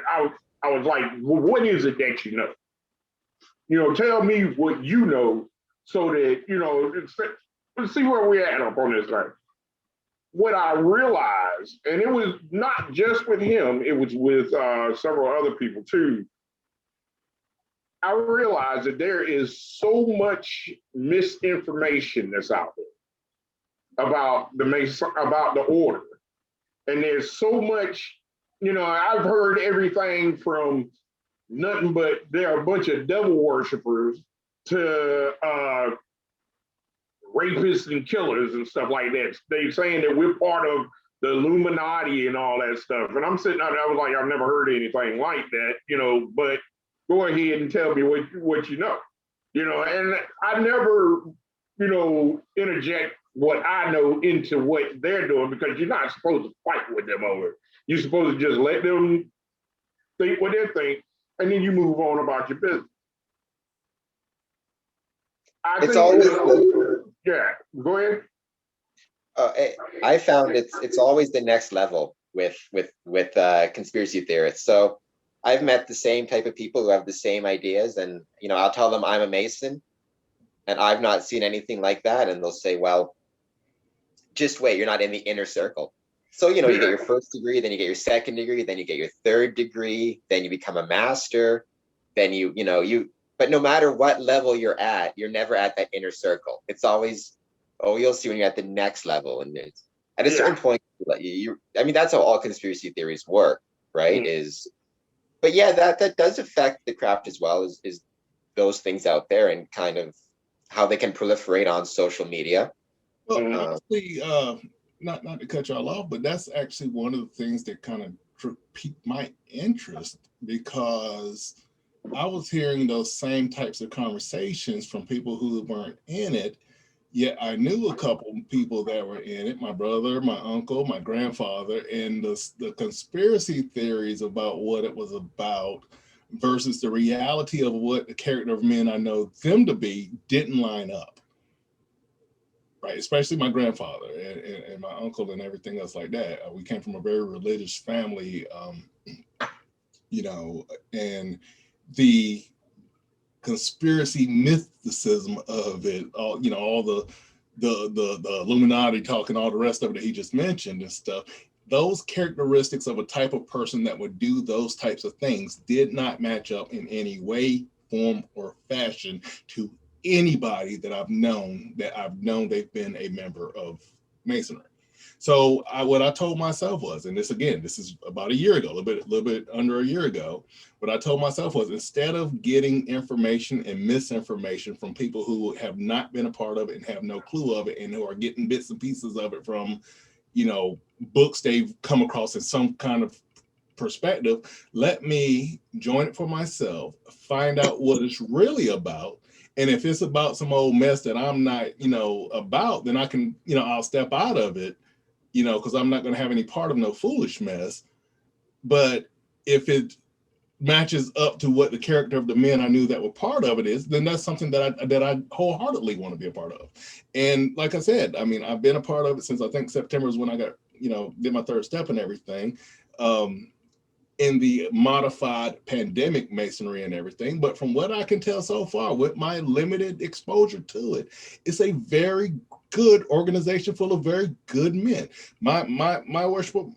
I was like, well, what is it that you know? Tell me what you know so that, let's see where we're at up on this thing. What I realized, and it was not just with him, it was with several other people too. I realized that there is so much misinformation that's out there about the order. And there's so much, I've heard everything from nothing but there are a bunch of devil worshipers to rapists and killers and stuff like that. They're saying that we're part of the Illuminati and all that stuff. And I'm sitting out there, I was like, I've never heard anything like that, but go ahead and tell me what you know. And I never, interject what I know into what they're doing, because you're not supposed to fight with them over it. You're supposed to just let them think what they think, and then you move on about your business. Yeah, go ahead. I found it's always the next level with conspiracy theorists. So I've met the same type of people who have the same ideas, and I'll tell them I'm a Mason, and I've not seen anything like that, and they'll say, well, just wait, you're not in the inner circle. So you get your first degree, then you get your second degree, then you get your third degree, then you become a master, then you but no matter what level you're at, you're never at that inner circle. It's always, you'll see when you're at the next level, and it's at a certain point, that's how all conspiracy theories work, right? But yeah, that does affect the craft as well, is those things out there and kind of how they can proliferate on social media. Well, actually, not to cut y'all off, but that's actually one of the things that kind of piqued my interest, because I was hearing those same types of conversations from people who weren't in it, Yeah, I knew a couple people that were in it, my brother, my uncle, my grandfather, and the conspiracy theories about what it was about versus the reality of what the character of men I know them to be didn't line up. Right, especially my grandfather and my uncle and everything else like that. We came from a very religious family, you know, and the conspiracy mysticism of it, all you know, all the Illuminati talk and all the rest of it that he just mentioned and stuff. Those characteristics of a type of person that would do those types of things did not match up in any way, form, or fashion to anybody that I've known they've been a member of Masonry. So what I told myself was, and this is about a year ago, a little bit under a year ago. What I told myself was, instead of getting information and misinformation from people who have not been a part of it and have no clue of it, and who are getting bits and pieces of it from, you know, books they've come across in some kind of perspective, let me join it for myself, find out what it's really about. And if it's about some old mess that I'm not, you know, about, then I can, you know, I'll step out of it, you know, because I'm not going to have any part of no foolish mess. But if it matches up to what the character of the men I knew that were part of it is, then that's something that I wholeheartedly want to be a part of. And like I said, I mean, I've been a part of it since I think September is when I got, you know, did my third step and everything. In the modified pandemic masonry and everything. But from what I can tell so far, with my limited exposure to it, it's a very good organization full of very good men. My worship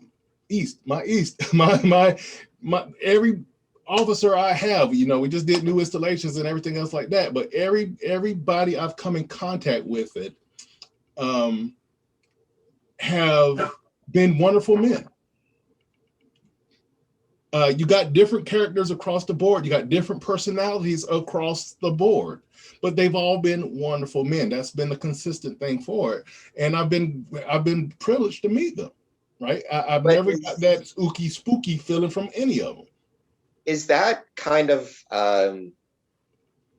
East, my every officer I have, you know, we just did new installations and everything else like that. But everybody I've come in contact with it have been wonderful men. You got different characters across the board. You got different personalities across the board, but they've all been wonderful men. That's been the consistent thing for it, and I've been privileged to meet them. Right, I've But never got that spooky feeling from any of them. is that kind of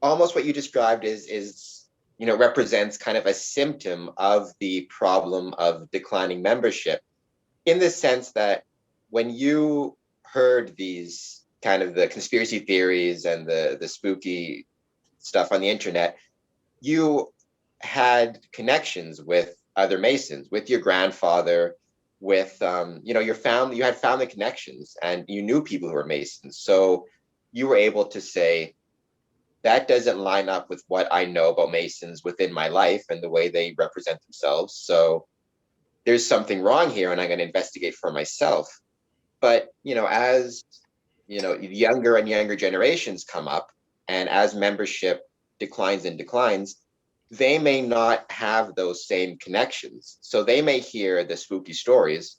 almost what you described is you know, represents kind of a symptom of the problem of declining membership, in the sense that when you heard these kind of the conspiracy theories and the spooky stuff on the internet, you had connections with other Masons, with your grandfather, with you know, your family. You had family connections, and you knew people who were Masons, so you were able to say, that doesn't line up with what I know about Masons within my life and the way they represent themselves. So there's something wrong here, and I'm going to investigate for myself. But you know, as you know, younger and younger generations come up, and as membership declines and declines, they may not have those same connections. So they may hear the spooky stories,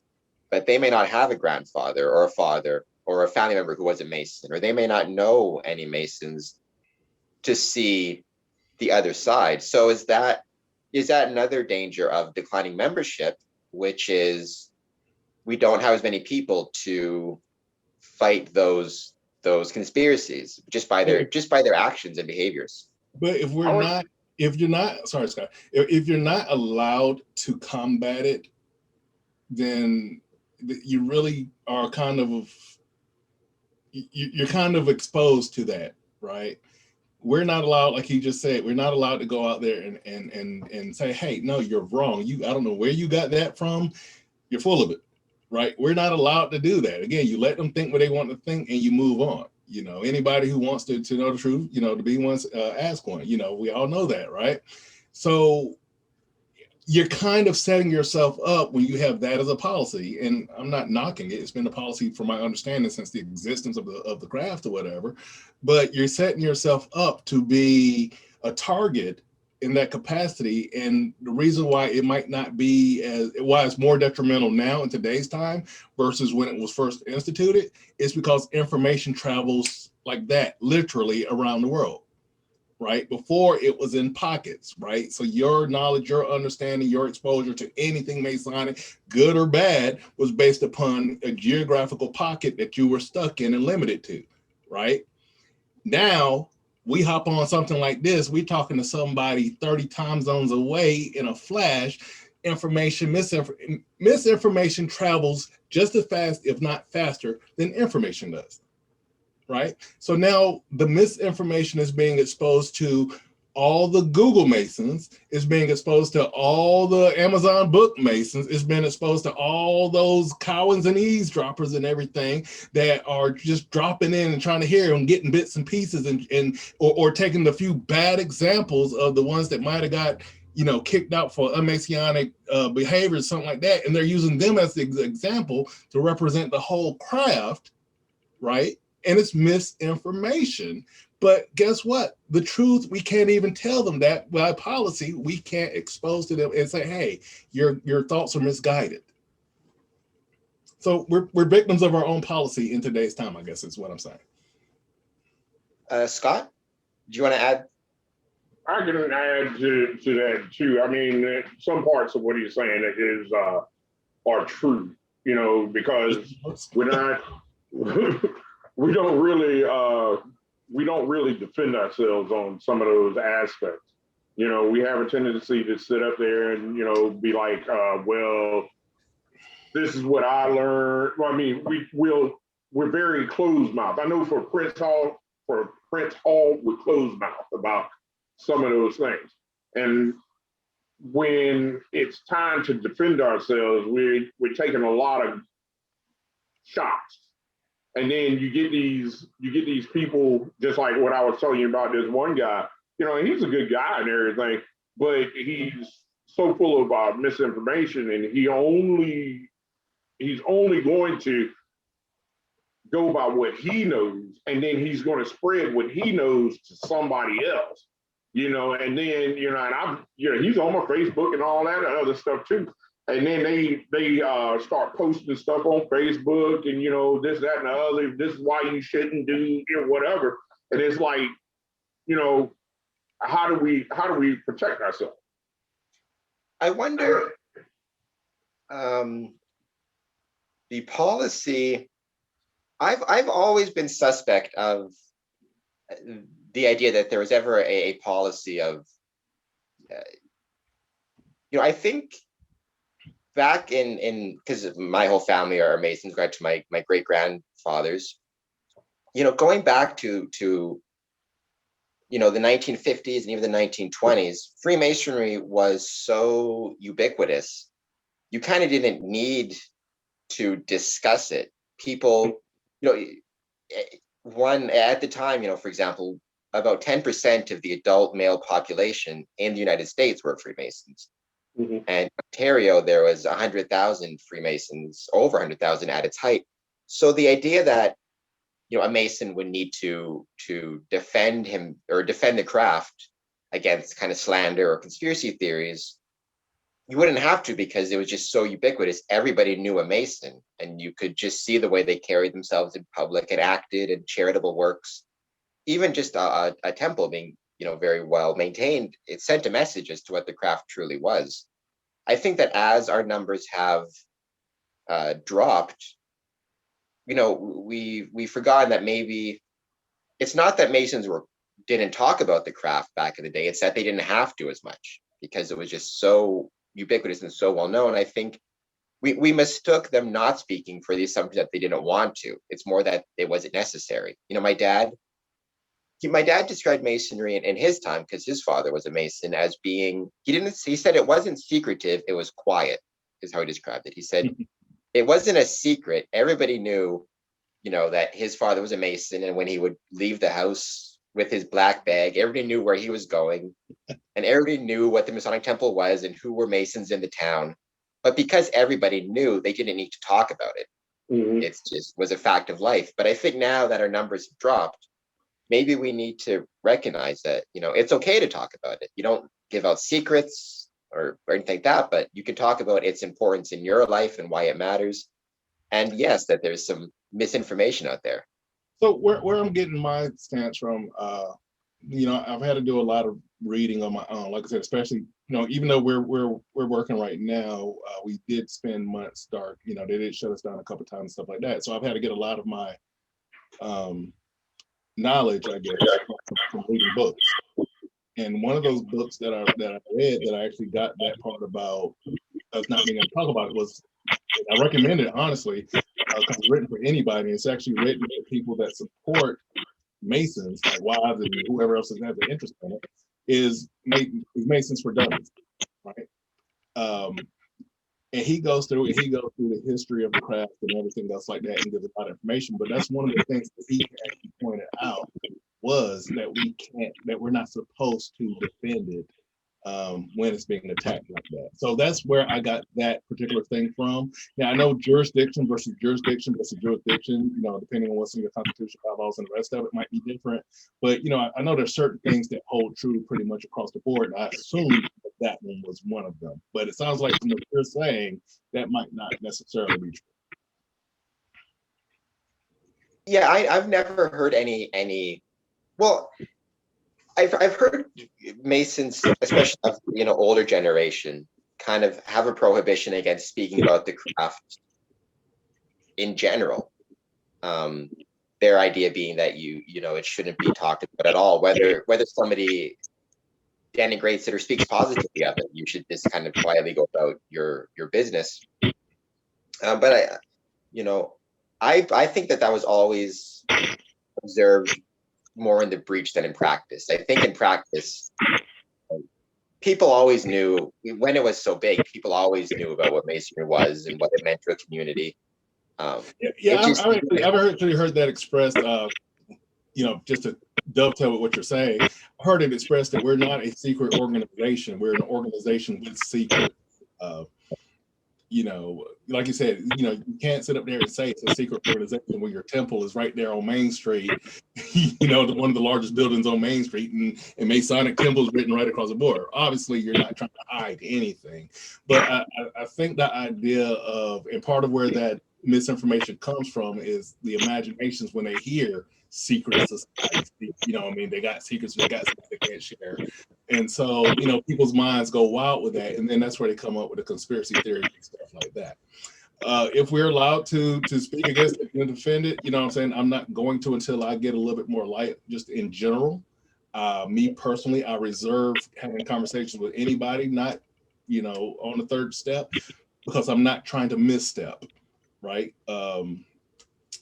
but they may not have a grandfather or a father or a family member who was a Mason, or they may not know any Masons to see the other side. So is that another danger of declining membership, which is we don't have as many people to fight those conspiracies just by their actions and behaviors. But if you're not, sorry, Scott, if you're not allowed to combat it, then you really are kind of, you're kind of exposed to that, right? We're not allowed, like he just said, we're not allowed to go out there and say, hey, no, you're wrong. I don't know where you got that from. You're full of it, right? We're not allowed to do that. Again, you let them think what they want to think and you move on. You know, anybody who wants to know the truth, you know, to be one, ask one. You know, we all know that, right? So you're kind of setting yourself up when you have that as a policy. And I'm not knocking it. It's been a policy, from my understanding, since the existence of the craft or whatever. But you're setting yourself up to be a target in that capacity. And the reason why it might not be why it's more detrimental now in today's time versus when it was first instituted, is because information travels like that, literally around the world. Right? Before, it was in pockets, right? So your knowledge, your understanding, your exposure to anything Masonic, good or bad, was based upon a geographical pocket that you were stuck in and limited to, right? Now, We hop on something like this, we talking to somebody 30 time zones away in a flash. Misinformation travels just as fast, if not faster, than information does, right? So now the misinformation is being exposed to all the Google Masons, is being exposed to all the Amazon book Masons, it's been exposed to all those Cowens and eavesdroppers and everything that are just dropping in and trying to hear and getting bits and pieces or taking the few bad examples of the ones that might have got kicked out for unmasonic behavior, something like that, and they're using them as the example to represent the whole craft, right? And it's misinformation. But guess what? The truth, we can't even tell them that by policy. We can't expose to them and say, hey, your thoughts are misguided. So we're victims of our own policy in today's time, I guess is what I'm saying. Scott, do you want to add? I can add to that too. I mean, some parts of what he's saying is are true, because we're not, we don't really defend ourselves on some of those aspects. We have a tendency to sit up there and be like, well, this is what I learned. Well, I mean, we're very closed mouth. I know for Prince Hall, we're closed mouth about some of those things. And when it's time to defend ourselves, we're taking a lot of shots. And then you get these people, just like what I was telling you about this one guy, he's a good guy and everything, but he's so full of misinformation, and he's only going to go by what he knows, and then he's going to spread what he knows to somebody else, and then, and he's on my Facebook and all that other stuff too. And then they start posting stuff on Facebook and, this, that, and the other. This is why you shouldn't do, whatever. And it's like, how do we protect ourselves? I wonder, the policy. I've always been suspect of the idea that there was ever a policy of, I think. Back in because my whole family are Masons, right to my great grandfathers, going back to the 1950s and even the 1920s, Freemasonry was so ubiquitous, you kind of didn't need to discuss it. People, one at the time, for example, about 10% of the adult male population in the United States were Freemasons. Mm-hmm. And in Ontario, there was 100,000 Freemasons, over 100,000 at its height. So the idea that, a Mason would need to defend him or defend the craft against kind of slander or conspiracy theories, you wouldn't have to, because it was just so ubiquitous. Everybody knew a Mason, and you could just see the way they carried themselves in public and acted in charitable works. Even just a temple being very well maintained, it sent a message as to what the craft truly was. I think that as our numbers have dropped, we've forgotten that maybe it's not that Masons didn't talk about the craft back in the day. It's that they didn't have to as much because it was just so ubiquitous and so well known. I think we mistook them not speaking for the assumption that they didn't want to. It's more that it wasn't necessary. My dad described Masonry in his time, because his father was a Mason, as being, he said it wasn't secretive, it was quiet, is how he described it. He said it wasn't a secret. Everybody knew, that his father was a Mason, and when he would leave the house with his black bag, everybody knew where he was going, and everybody knew what the Masonic Temple was and who were Masons in the town. But because everybody knew, they didn't need to talk about it. Mm-hmm. It just was a fact of life. But I think now that our numbers have dropped, maybe we need to recognize that, it's okay to talk about it. You don't give out secrets or anything like that, but you can talk about its importance in your life and why it matters. And yes, that there's some misinformation out there. So where I'm getting my stance from, I've had to do a lot of reading on my own. Like I said, especially, even though we're working right now, we did spend months dark. They did shut us down a couple of times and stuff like that. So I've had to get a lot of my knowledge, I guess, from reading books. And one of those books that I read that I actually got that part about us not being able to talk about it was, I recommend it honestly, because it's written for anybody. It's actually written for people that support Masons, like wives and whoever else has an interest in it, is Masons for Dummies, right? And he goes through the history of the craft and everything else like that and gives a lot of information. But that's one of the things that he actually pointed out was that we're not supposed to defend it when it's being attacked like that. So that's where I got that particular thing from. Now I know jurisdiction versus jurisdiction, depending on what's in your constitution, bylaws, and the rest of it might be different. But I know there's certain things that hold true pretty much across the board. And I assume that one was one of them. But it sounds like from what you're saying, that might not necessarily be true. Yeah, I've never heard any. Well, I've heard Masons, especially of older generation, kind of have a prohibition against speaking about the craft in general. Their idea being that it shouldn't be talked about at all. Whether somebody denigrates it or speaks positively of it, you should just kind of quietly go about your business. But I think that was always observed more in the breach than in practice. I think in practice, people always knew, when it was so big, people always knew about what Masonry was and what it meant to a community. I've actually heard that expressed, just to dovetail with what you're saying. I heard it expressed that we're not a secret organization. We're an organization with secrets. Like you said, you can't sit up there and say it's a secret organization when your temple is right there on Main Street, one of the largest buildings on Main Street, and Masonic Temple is written right across the border. Obviously, you're not trying to hide anything. But I think the idea of, and part of where that misinformation comes from is the imaginations when they hear secret societies. They got secrets, they got stuff they can't share. And so, people's minds go wild with that. And then that's where they come up with the conspiracy theories and stuff like that. If we're allowed to speak against it and defend it, I'm not going to until I get a little bit more light just in general. Me personally, I reserve having conversations with anybody, not, on the third step, because I'm not trying to misstep, right?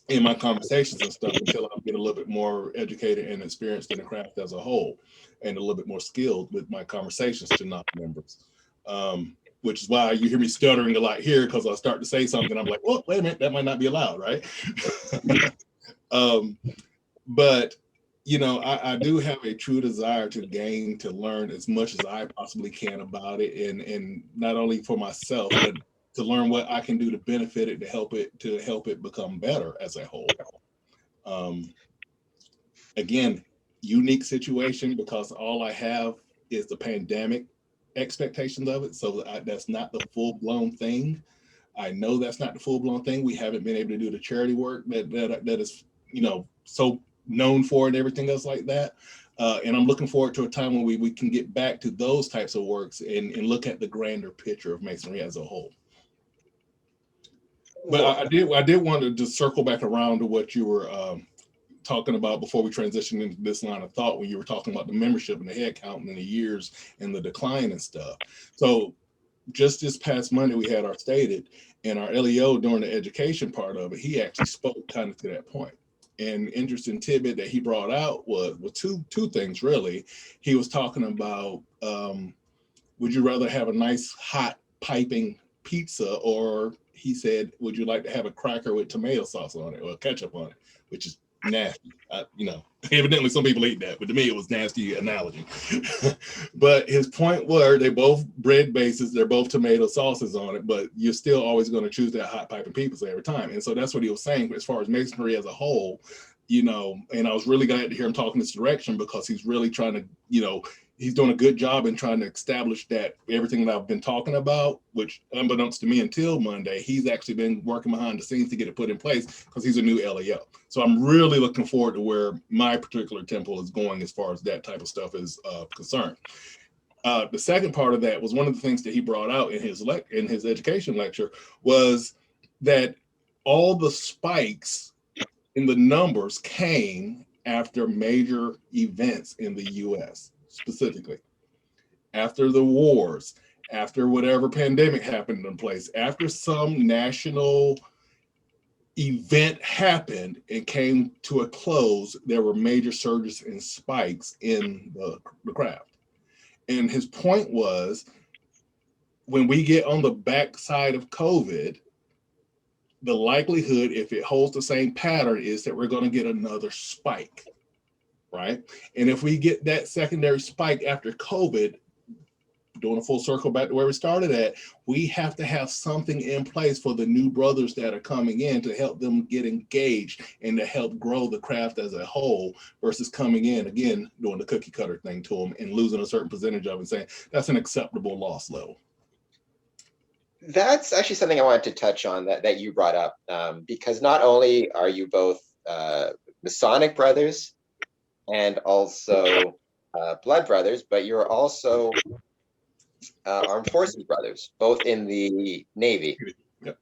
In my conversations and stuff until I get a little bit more educated and experienced in the craft as a whole and a little bit more skilled with my conversations to non-members. Which is why you hear me stuttering a lot here, because I'll start to say something. I'm like, well, wait a minute, that might not be allowed, right? But, I do have a true desire to learn as much as I possibly can about it. And not only for myself, but to learn what I can do to benefit it, to help it become better as a whole. Again, unique situation, because all I have is the pandemic expectations of it. So that's not the full-blown thing. I know that's not the full-blown thing. We haven't been able to do the charity work that is, so known for and everything else like that. And I'm looking forward to a time when we can get back to those types of works and look at the grander picture of Masonry as a whole. But I did want to just circle back around to what you were talking about before we transitioned into this line of thought, when you were talking about the membership and the head count and the years and the decline and stuff. So just this past Monday, we had our stated, and our LEO during the education part of it, he actually spoke kind of to that point. And interesting tidbit that he brought out was two things, really. He was talking about, would you rather have a nice hot piping pizza, or he said, would you like to have a cracker with tomato sauce on it or ketchup on it, which is nasty. Evidently some people eat that, but to me it was nasty analogy. But his point were, they both bread bases, they're both tomato sauces on it, but you're still always going to choose that hot piping pizza every time. And so that's what he was saying as far as Masonry as a whole, and I was really glad to hear him talk in this direction, because he's really trying to, he's doing a good job in trying to establish that everything that I've been talking about, which unbeknownst to me until Monday, he's actually been working behind the scenes to get it put in place, because he's a new LEO. So I'm really looking forward to where my particular temple is going as far as that type of stuff is concerned. The second part of that was one of the things that he brought out in his education lecture was that all the spikes in the numbers came after major events in the US, specifically. After the wars, after whatever pandemic happened in place, after some national event happened and came to a close, there were major surges and spikes in the craft. And his point was, when we get on the backside of COVID, the likelihood, if it holds the same pattern, is that we're going to get another spike, right? And if we get that secondary spike after COVID, doing a full circle back to where we started at, we have to have something in place for the new brothers that are coming in to help them get engaged and to help grow the craft as a whole, versus coming in, again, doing the cookie cutter thing to them and losing a certain percentage of it and saying that's an acceptable loss level. That's actually something I wanted to touch on that you brought up, because not only are you both Masonic brothers and also blood brothers, but you're also armed forces brothers, both in the Navy. Yep.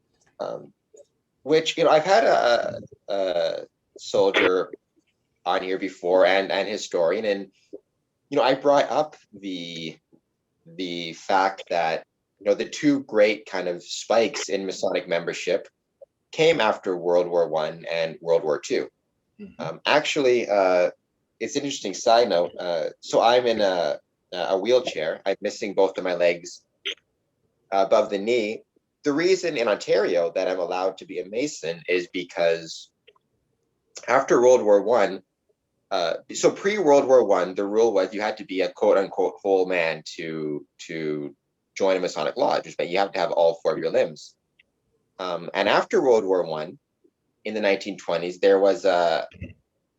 Which, I've had a soldier on here before and historian, and I brought up the fact that the two great kind of spikes in Masonic membership came after World War I and World War II. Mm-hmm. Actually, it's an interesting side note. So I'm in a wheelchair. I'm missing both of my legs above the knee. The reason in Ontario that I'm allowed to be a Mason is because after World War I, so pre-World War I, the rule was you had to be a quote-unquote whole man to join a Masonic lodge, which meant you have to have all four of your limbs. And after World War I, in the 1920s, there was a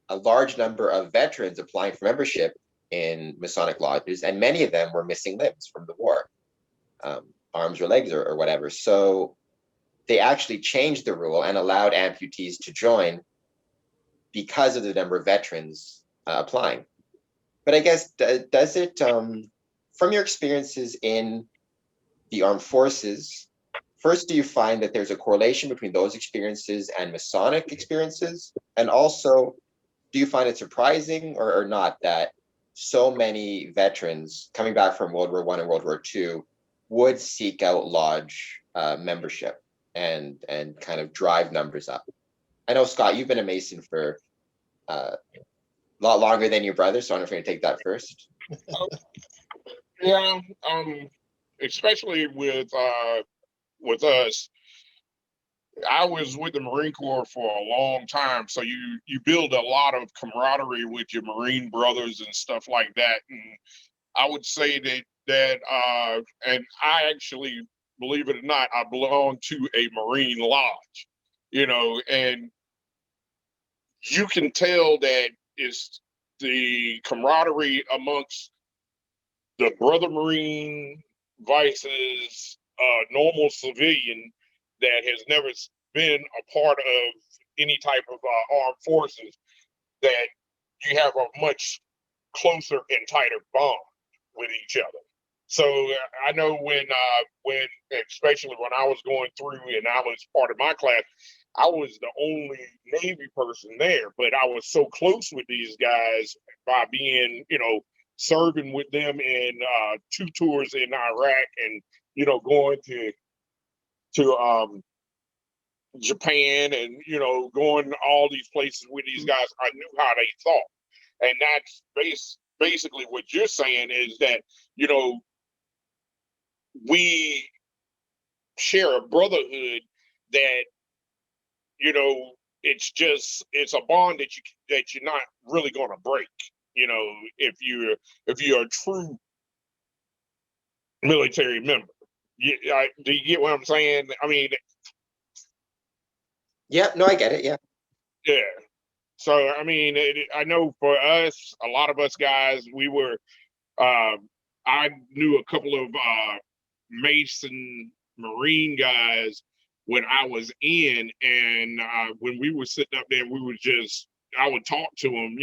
large number of veterans applying for membership in Masonic lodges, and many of them were missing limbs from the war, arms or legs or whatever. So they actually changed the rule and allowed amputees to join because of the number of veterans applying. But I guess, does it, from your experiences in the armed forces, first, do you find that there's a correlation between those experiences and Masonic experiences? And also, do you find it surprising or not that so many veterans coming back from World War I and World War II would seek out lodge membership and kind of drive numbers up? I know, Scott, you've been a Mason for a lot longer than your brother, so I don't know if you're going to take that first. Yeah, especially with us. I was with the Marine Corps for a long time, so you build a lot of camaraderie with your Marine brothers and stuff like that. And I would say that and I actually, believe it or not, I belong to a Marine lodge, and you can tell that it's the camaraderie amongst the brother Marine versus normal civilian that has never been a part of any type of armed forces, that you have a much closer and tighter bond with each other. So I know when especially when I was going through and I was part of my class, I was the only Navy person there, but I was so close with these guys by being, serving with them in 2 tours in Iraq and, going to Japan and, going to all these places with these guys. I knew how they thought. And that's basically what you're saying is that, we share a brotherhood that, it's a bond that you're not really going to break, if you're a true military member. Do you get what I'm saying? I mean, Yeah, no, I get it. Yeah. yeah. So, I mean, I know for us, a lot of us guys, we were, I knew a couple of Mason Marine guys when I was in, and when we were sitting up there, I would talk to them,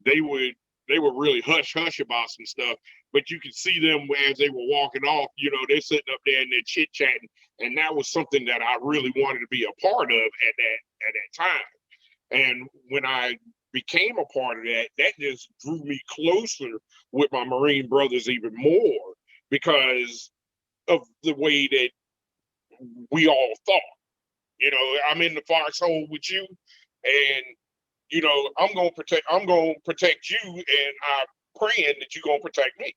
they were really hush hush about some stuff, but you could see them as they were walking off, they're sitting up there and they're chit chatting, and that was something that I really wanted to be a part of at that time. And when I became a part of that, that just drew me closer with my Marine brothers even more because of the way that we all thought. You know, I'm in the foxhole with you, and you know, I'm gonna protect you, and I'm praying that you're gonna protect me.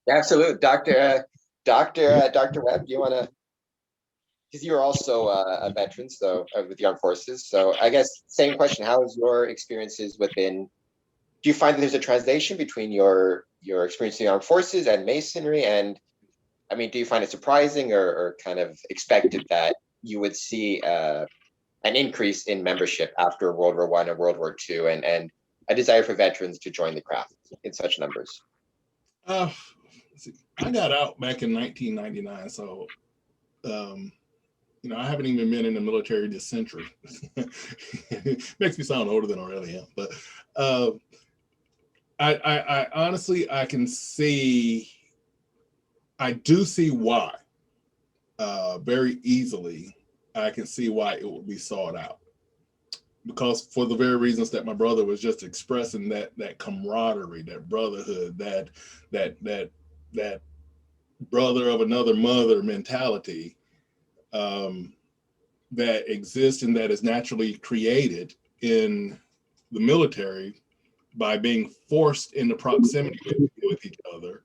Absolutely. Dr. Webb, do you want to, because you're also a veteran, so with the armed forces. So I guess same question. How is your experiences within, do you find that there's a translation between your experience in the armed forces and Masonry? And I mean, do you find it surprising or kind of expected that you would see an increase in membership after World War I and World War II, and a desire for veterans to join the craft in such numbers? I got out back in 1999, so I haven't even been in the military this century. Makes me sound older than I really am, but I honestly I do see why very easily. I can see why it would be sought out, because for the very reasons that my brother was just expressing, that camaraderie, that brotherhood, that brother of another mother mentality that exists and that is naturally created in the military by being forced into proximity with each other.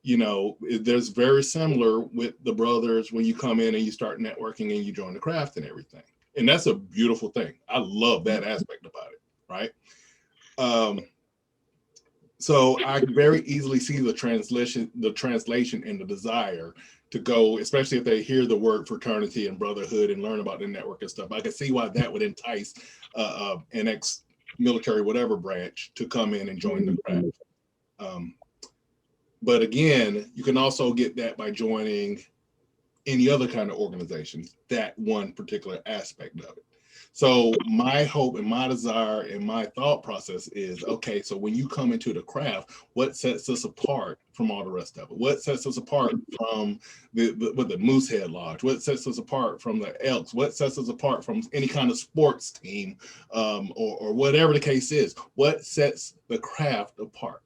There's very similar with the brothers when you come in and you start networking and you join the craft and everything. And that's a beautiful thing. I love that aspect about it, right? So I very easily see the translation and the desire to go, especially if they hear the word fraternity and brotherhood and learn about the network and stuff. I can see why that would entice an ex-military whatever branch to come in and join the craft. But again, you can also get that by joining any other kind of organization, that one particular aspect of it. So my hope and my desire and my thought process is, okay, so when you come into the craft, what sets us apart from all the rest of it? What sets us apart from the Moosehead Lodge? What sets us apart from the Elks? What sets us apart from any kind of sports team or whatever the case is? What sets the craft apart,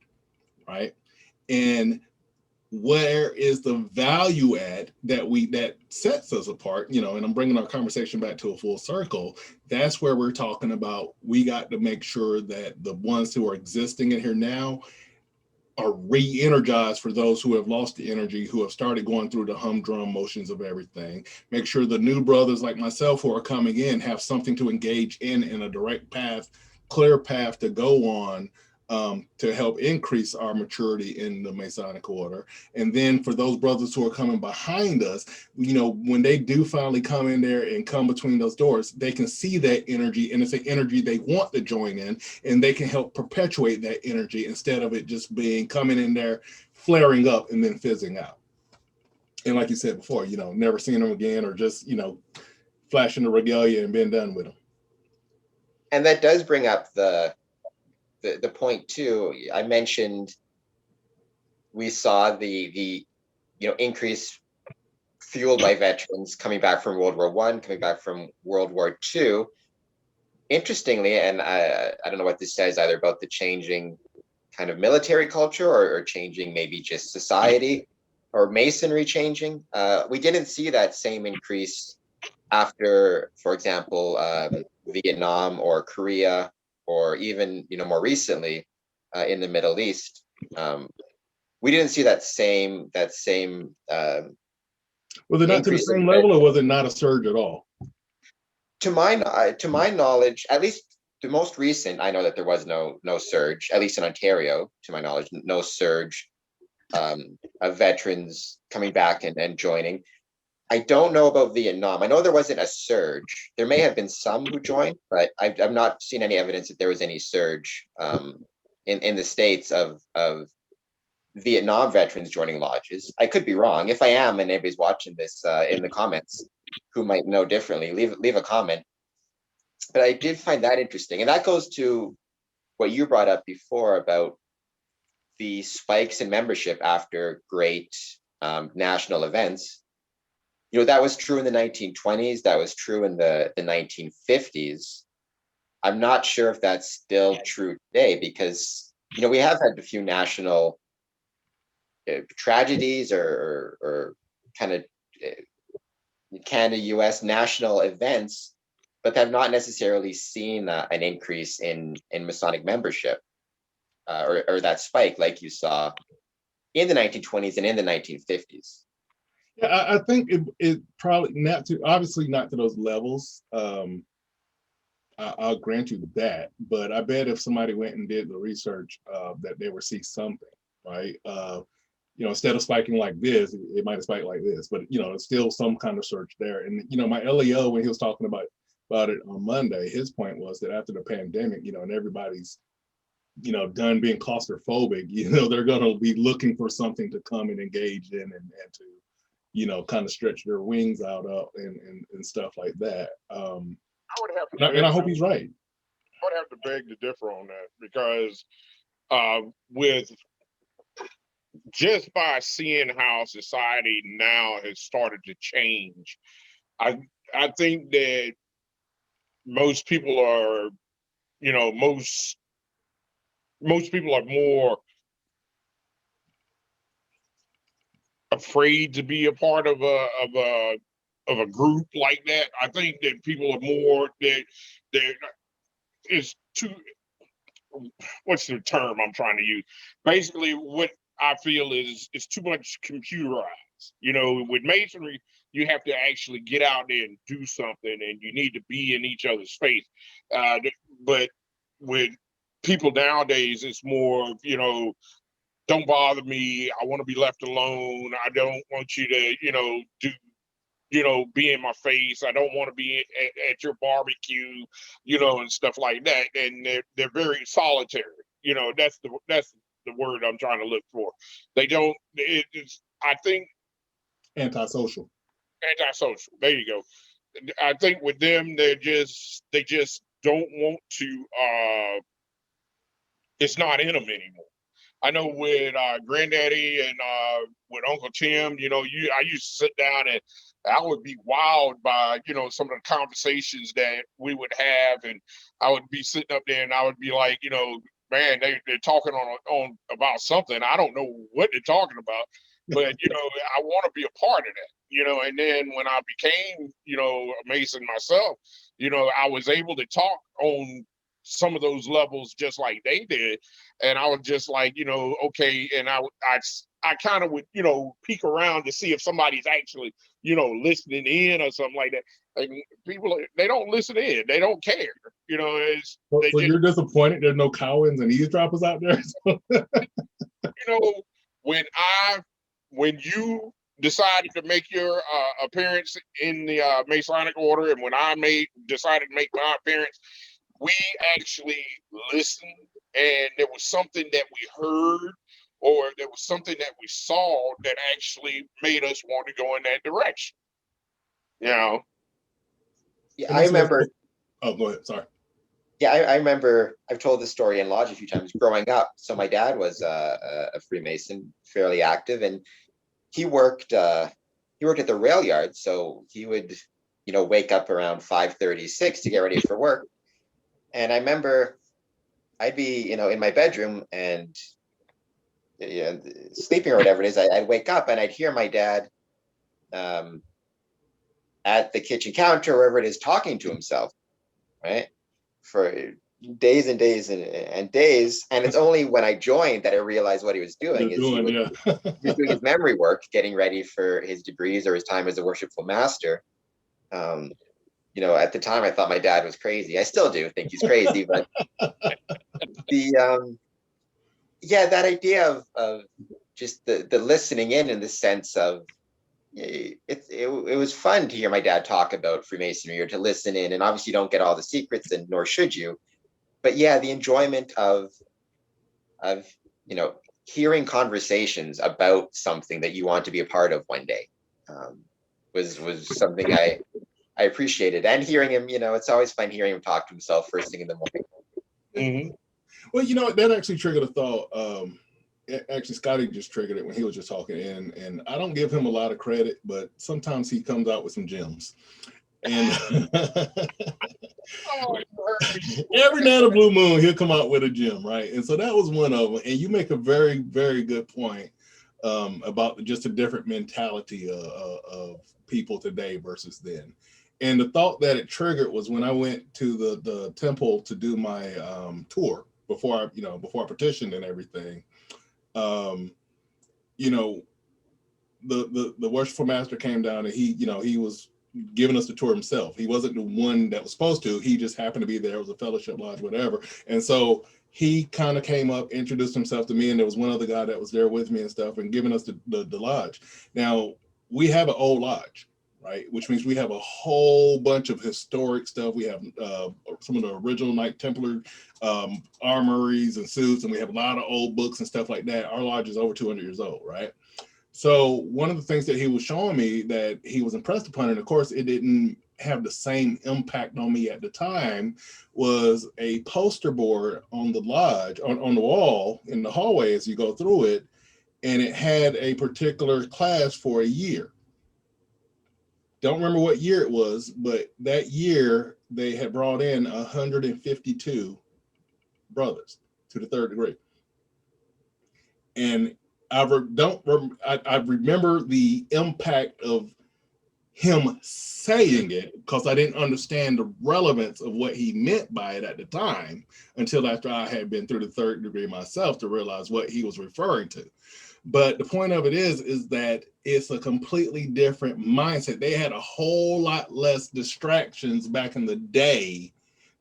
right? And where is the value add that sets us apart, and I'm bringing our conversation back to a full circle. That's where we're talking about, we got to make sure that the ones who are existing in here now are re-energized for those who have lost the energy, who have started going through the humdrum motions of everything. Make sure the new brothers like myself who are coming in have something to engage in a direct path, clear path to go on, to help increase our maturity in the Masonic order. And then for those brothers who are coming behind us, when they do finally come in there and come between those doors, they can see that energy, and it's an energy they want to join in, and they can help perpetuate that energy instead of it just being coming in there, flaring up and then fizzing out. And like you said before, never seeing them again, or just, flashing the regalia and being done with them. And that does bring up the point too. I mentioned we saw the increase fueled by veterans coming back from World War I, coming back from World War II. Interestingly, and I don't know what this says either about the changing kind of military culture or changing maybe just society or Masonry changing. We didn't see that same increase after, for example, Vietnam or Korea, or even more recently in the Middle East. We didn't see that same was it not to the same level, or was it not a surge at all? To my knowledge, at least the most recent, I know that there was no surge, at least in Ontario, to my knowledge, no surge of veterans coming back and joining. I don't know about Vietnam. I know there wasn't a surge. There may have been some who joined, but I've not seen any evidence that there was any surge in the States of Vietnam veterans joining lodges. I could be wrong. If I am, and anybody's watching this in the comments who might know differently, leave a comment. But I did find that interesting. And that goes to what you brought up before about the spikes in membership after great national events. that was true in the 1920s. That was true in the 1950s. I'm not sure if that's still true today, because, we have had a few national tragedies or kind of Canada, US national events, but have not necessarily seen an increase in Masonic membership, or that spike like you saw in the 1920s and in the 1950s. Yeah, I think it probably obviously not to those levels. I'll grant you that, but I bet if somebody went and did the research, that they would see something, right? Instead of spiking like this, it might have spiked like this, but it's still some kind of search there. And my LEO, when he was talking about it on Monday, his point was that after the pandemic, and everybody's done being claustrophobic, they're going to be looking for something to come and engage in and to kind of stretch their wings out and stuff like that. I would have to and I hope he's right. I would have to beg to differ on that, because with just by seeing how society now has started to change, I think that most people are, most people are more afraid to be a part of a group like that. I think that people are more that it's too, what's the term I'm trying to use? Basically, what I feel is it's too much computerized. With Masonry, you have to actually get out there and do something, and you need to be in each other's face. But with people nowadays, it's more, don't bother me. I want to be left alone. I don't want you to, be in my face. I don't want to be at your barbecue, and stuff like that. And they're very solitary. That's the word I'm trying to look for. They don't. I think Antisocial. Antisocial. There you go. I think with them, they just don't want to. It's not in them anymore. I know with Granddaddy and with Uncle Tim, I used to sit down and I would be wowed by, some of the conversations that we would have. And I would be sitting up there and I would be like, man, they're talking on about something. I don't know what they're talking about, but, I want to be a part of that, and then when I became, a Mason myself, I was able to talk on some of those levels just like they did. And I was just like, okay. And I kind of would, peek around to see if somebody's actually, listening in or something like that. And people, they don't listen in. They don't care. So you're disappointed there's no Cowens and eavesdroppers out there? When you decided to make your appearance in the Masonic order, and when I decided to make my appearance, we actually listened, and there was something that we heard, or there was something that we saw that actually made us want to go in that direction. Yeah, I remember. Oh, go ahead. Sorry. Yeah, I remember. I've told this story in lodge a few times growing up. So my dad was a Freemason, fairly active, and he worked at the rail yard. So he would, wake up around 5:36 to get ready for work. And I remember I'd be, in my bedroom and sleeping or whatever it is. I'd wake up and I'd hear my dad at the kitchen counter, wherever it is, talking to himself, right? For days and days and days. And it's only when I joined that I realized what he was doing. He was doing his memory work, getting ready for his degrees or his time as a worshipful master. At the time I thought my dad was crazy. I still do think he's crazy, but that idea of just the listening in the sense of it was fun to hear my dad talk about Freemasonry or to listen in, and obviously you don't get all the secrets, and nor should you, but the enjoyment of hearing conversations about something that you want to be a part of one day was something I appreciated. And hearing him, it's always fun hearing him talk to himself first thing in the morning. Mm-hmm. Well, that actually triggered a thought. Actually, Scotty just triggered it when he was just talking, and I don't give him a lot of credit, but sometimes he comes out with some gems. And Oh, you heard me. every night of blue moon, he'll come out with a gem, right? And so that was one of them. And you make a very, very good point about just a different mentality of people today versus then. And the thought that it triggered was when I went to the temple to do my tour before I petitioned and everything. You know, the worshipful master came down, and he was giving us the tour himself. He wasn't the one that was supposed to. He just happened to be there. It was a fellowship lodge, whatever. And so he kind of came up, introduced himself to me, and there was one other guy that was there with me and stuff, and giving us the lodge. Now, we have an old lodge, right? Which means we have a whole bunch of historic stuff. We have some of the original Knight Templar armories and suits, and we have a lot of old books and stuff like that. Our lodge is over 200 years old, right? So one of the things that he was showing me that he was impressed upon, and of course it didn't have the same impact on me at the time, was a poster board on the lodge, on the wall in the hallway as you go through it, and it had a particular class for a year. Don't remember what year it was, but that year they had brought in 152 brothers to the third degree. And I remember the impact of him saying it, because I didn't understand the relevance of what he meant by it at the time until after I had been through the third degree myself to realize what he was referring to. But the point of it is that it's a completely different mindset. They had a whole lot less distractions back in the day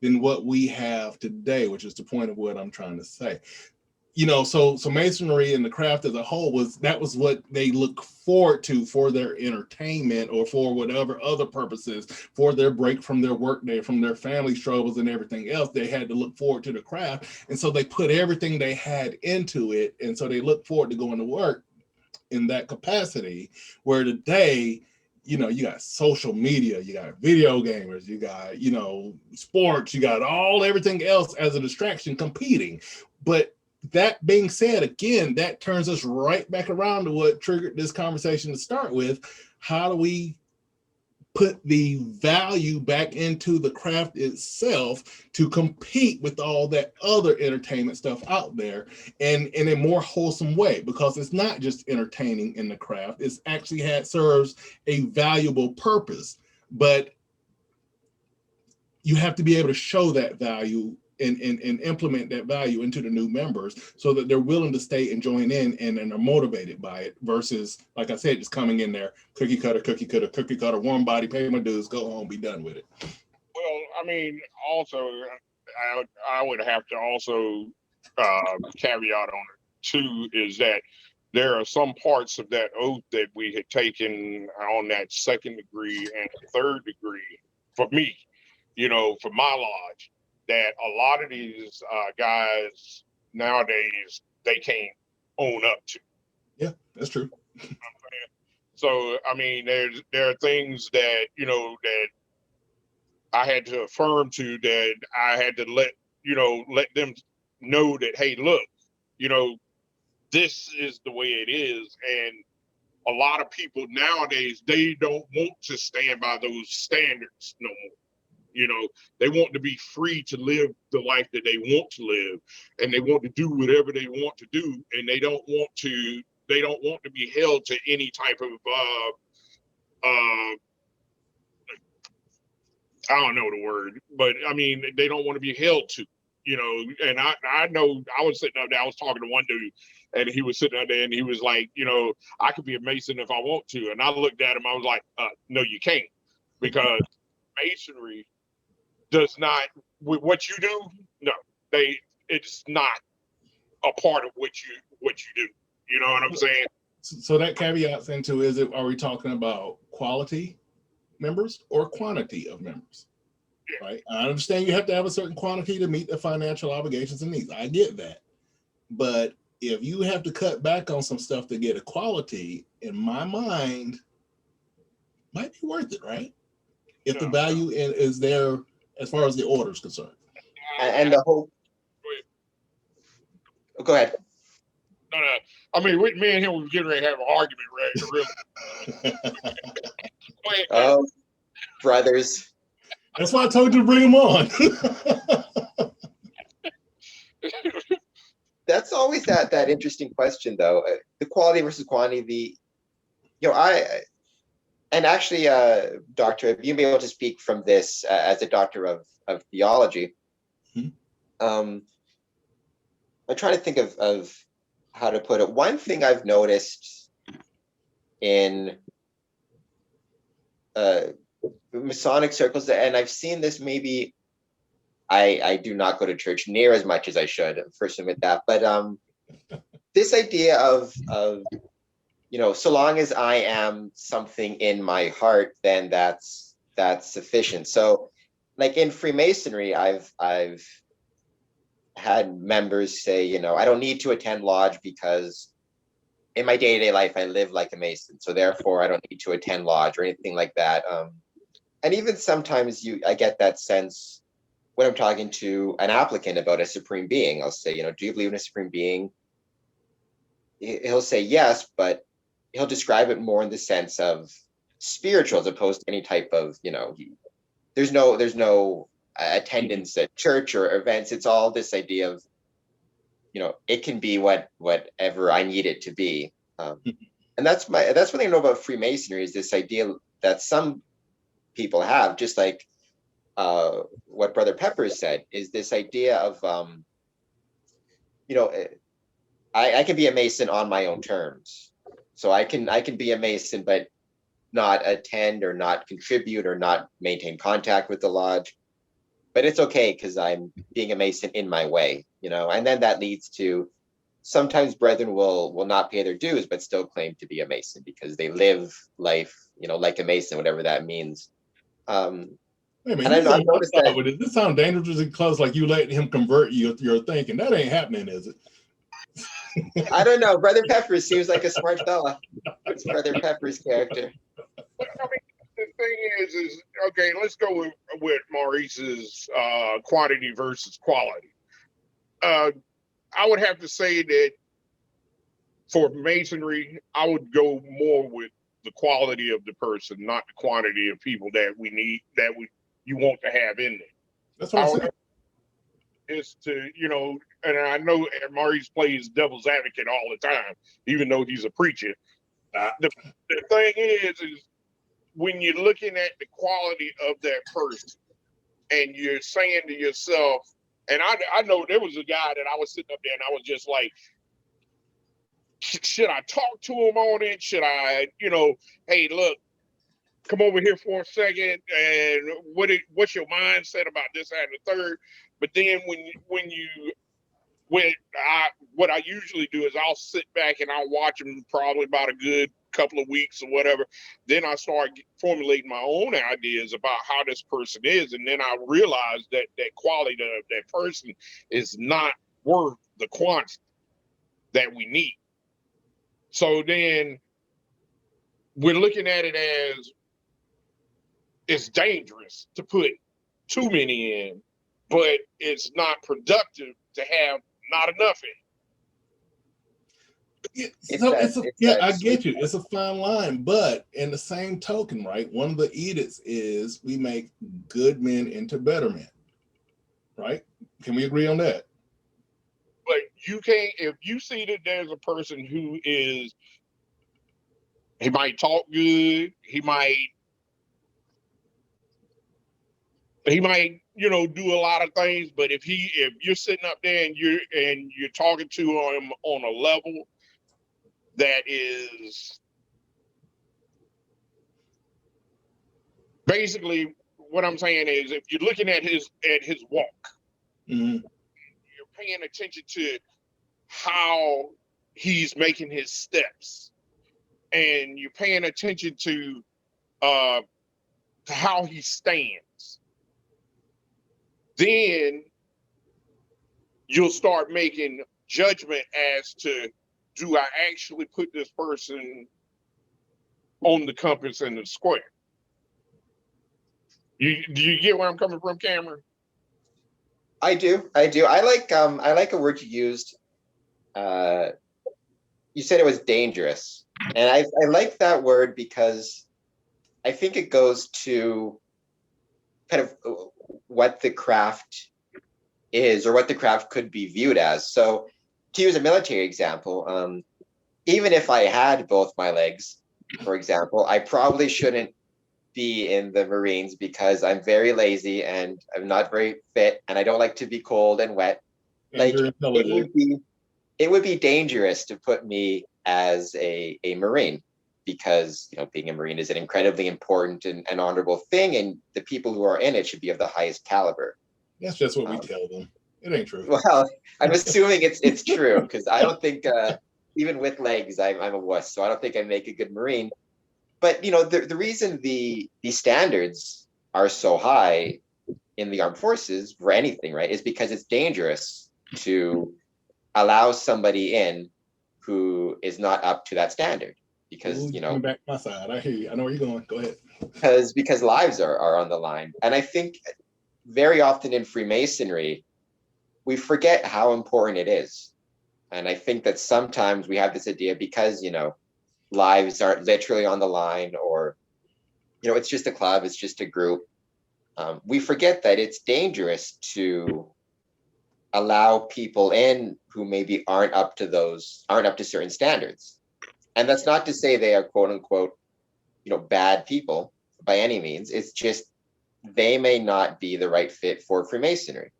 than what we have today, which is the point of what I'm trying to say. So Masonry and the craft as a whole was what they look forward to for their entertainment or for whatever other purposes, for their break from their work day, from their family struggles and everything else. They had to look forward to the craft. And so they put everything they had into it. And so they look forward to going to work in that capacity, where today, you got social media, you got video gamers, you got, sports, you got everything else as a distraction competing. But that being said, again, that turns us right back around to what triggered this conversation to start with. How do we put the value back into the craft itself to compete with all that other entertainment stuff out there, and in a more wholesome way? Because it's not just entertaining in the craft, it's actually serves a valuable purpose, but you have to be able to show that value and implement that value into the new members so that they're willing to stay and join in and are motivated by it, versus, like I said, just coming in there, cookie cutter, warm body, pay my dues, go home, be done with it. Well, I mean, also, I would have to also caveat on it too, is that there are some parts of that oath that we had taken on that second degree and third degree, for me, for my lodge, that a lot of these guys nowadays, they can't own up to. Yeah, that's true. So, I mean, there are things that, that I had to affirm to, that I had to let them know that, hey, look, this is the way it is. And a lot of people nowadays, they don't want to stand by those standards no more. They want to be free to live the life that they want to live, and they want to do whatever they want to do, and they don't want to be held to any type of I don't know the word, but I mean, they don't want to be held to, and I know I was sitting up there, I was talking to one dude, and he was sitting out there and he was like, I could be a Mason if I want to. And I looked at him, I was like, no, you can't, because Masonry does not, with what you do, no, it's not a part of what you do. You know what I'm saying? So that caveats into, are we talking about quality members or quantity of members? Yeah. Right. I understand you have to have a certain quantity to meet the financial obligations and needs. I get that. But if you have to cut back on some stuff to get a quality, in my mind, might be worth it, right? If the value is there as far as the order is concerned. And the whole. Go ahead. No. I mean, me and him was getting ready to have an argument, right? Really. Oh, brothers. That's why I told you to bring him on. That's always that interesting question, though. The quality versus quantity. And actually, Doctor, you may be able to speak from this as a doctor of theology. I'm trying to think of how to put it. One thing I've noticed in Masonic circles, and I've seen this maybe, I do not go to church near as much as I should, first admit that, but this idea of so long as I am something in my heart, then that's sufficient. So like in Freemasonry, I've had members say, I don't need to attend lodge because in my day-to-day life, I live like a Mason. So therefore I don't need to attend lodge or anything like that. And even sometimes I get that sense when I'm talking to an applicant about a supreme being. I'll say, do you believe in a supreme being? He'll say yes, but he'll describe it more in the sense of spiritual as opposed to any type of, there's no attendance at church or events. It's all this idea of, it can be whatever I need it to be. And that's one thing I know about Freemasonry is this idea that some people have, just like what Brother Peppers said, is this idea of, I can be a Mason on my own terms. So I can be a Mason, but not attend or not contribute or not maintain contact with the lodge. But it's okay because I'm being a Mason in my way, and then that leads to sometimes brethren will not pay their dues, but still claim to be a Mason because they live life, like a Mason, whatever that means. Hey man, and I've noticed that. With it. This sounds dangerously close, like you letting him convert your thinking. That ain't happening, is it? I don't know. Brother Peppers seems like a smart fella. It's Brother Peppers' character. But, I mean, the thing is okay. Let's go with Maurice's quantity versus quality. I would have to say that for Masonry, I would go more with the quality of the person, not the quantity of people that we need, you want to have in there. That's what I'm saying. Is to, and I know Maurice plays devil's advocate all the time, even though he's a preacher. The thing is when you're looking at the quality of that person and you're saying to yourself, and I know there was a guy that I was sitting up there and I was just like, should I talk to him on it? Should I, hey, look, come over here for a second, and what's your mindset about this, that, and the third? But then what I usually do is I'll sit back and I'll watch him probably about a good couple of weeks or whatever. Then I start formulating my own ideas about how this person is, and then I realize that quality of that person is not worth the quantity that we need. So then we're looking at it as it's dangerous to put too many in, but it's not productive to have not enough in. I get you. It's a fine line, but in the same token, right? One of the edicts is we make good men into better men, right? Can we agree on that? But you can't, if you see that there's a person who is, he might talk good, he might, do a lot of things, but if you're sitting up there and you're talking to him on a level that is basically what I'm saying is, if you're looking at his walk, mm-hmm. you're paying attention to how he's making his steps, and you're paying attention to how he stands, then you'll start making judgment as to, do I actually put this person on the compass and the square? Do you get where I'm coming from, Cameron? I do. I like a word you used, you said it was dangerous. And I like that word because I think it goes to kind of what the craft is or what the craft could be viewed as. So to use a military example, even if I had both my legs, for example, I probably shouldn't be in the Marines because I'm very lazy and I'm not very fit and I don't like to be cold and wet. And Like you're it intelligent. would be dangerous to put me as a Marine because being a Marine is an incredibly important and honorable thing, and the people who are in it should be of the highest caliber. That's just what we tell them. It ain't true. Well, I'm assuming it's true because I don't think even with legs I'm a wuss, so I don't think I make a good Marine. But the reason the standards are so high in the armed forces for anything, right, is because it's dangerous to allow somebody in who is not up to that standard because Ooh, coming back to my side. I hear you. I know where you're going. Go ahead. because lives are on the line. And I think very often in Freemasonry we forget how important it is. And I think that sometimes we have this idea because lives aren't literally on the line, or it's just a club, it's just a group. We forget that it's dangerous to allow people in who maybe aren't up to certain standards. And that's not to say they are quote unquote, bad people by any means. It's just they may not be the right fit for Freemasonry.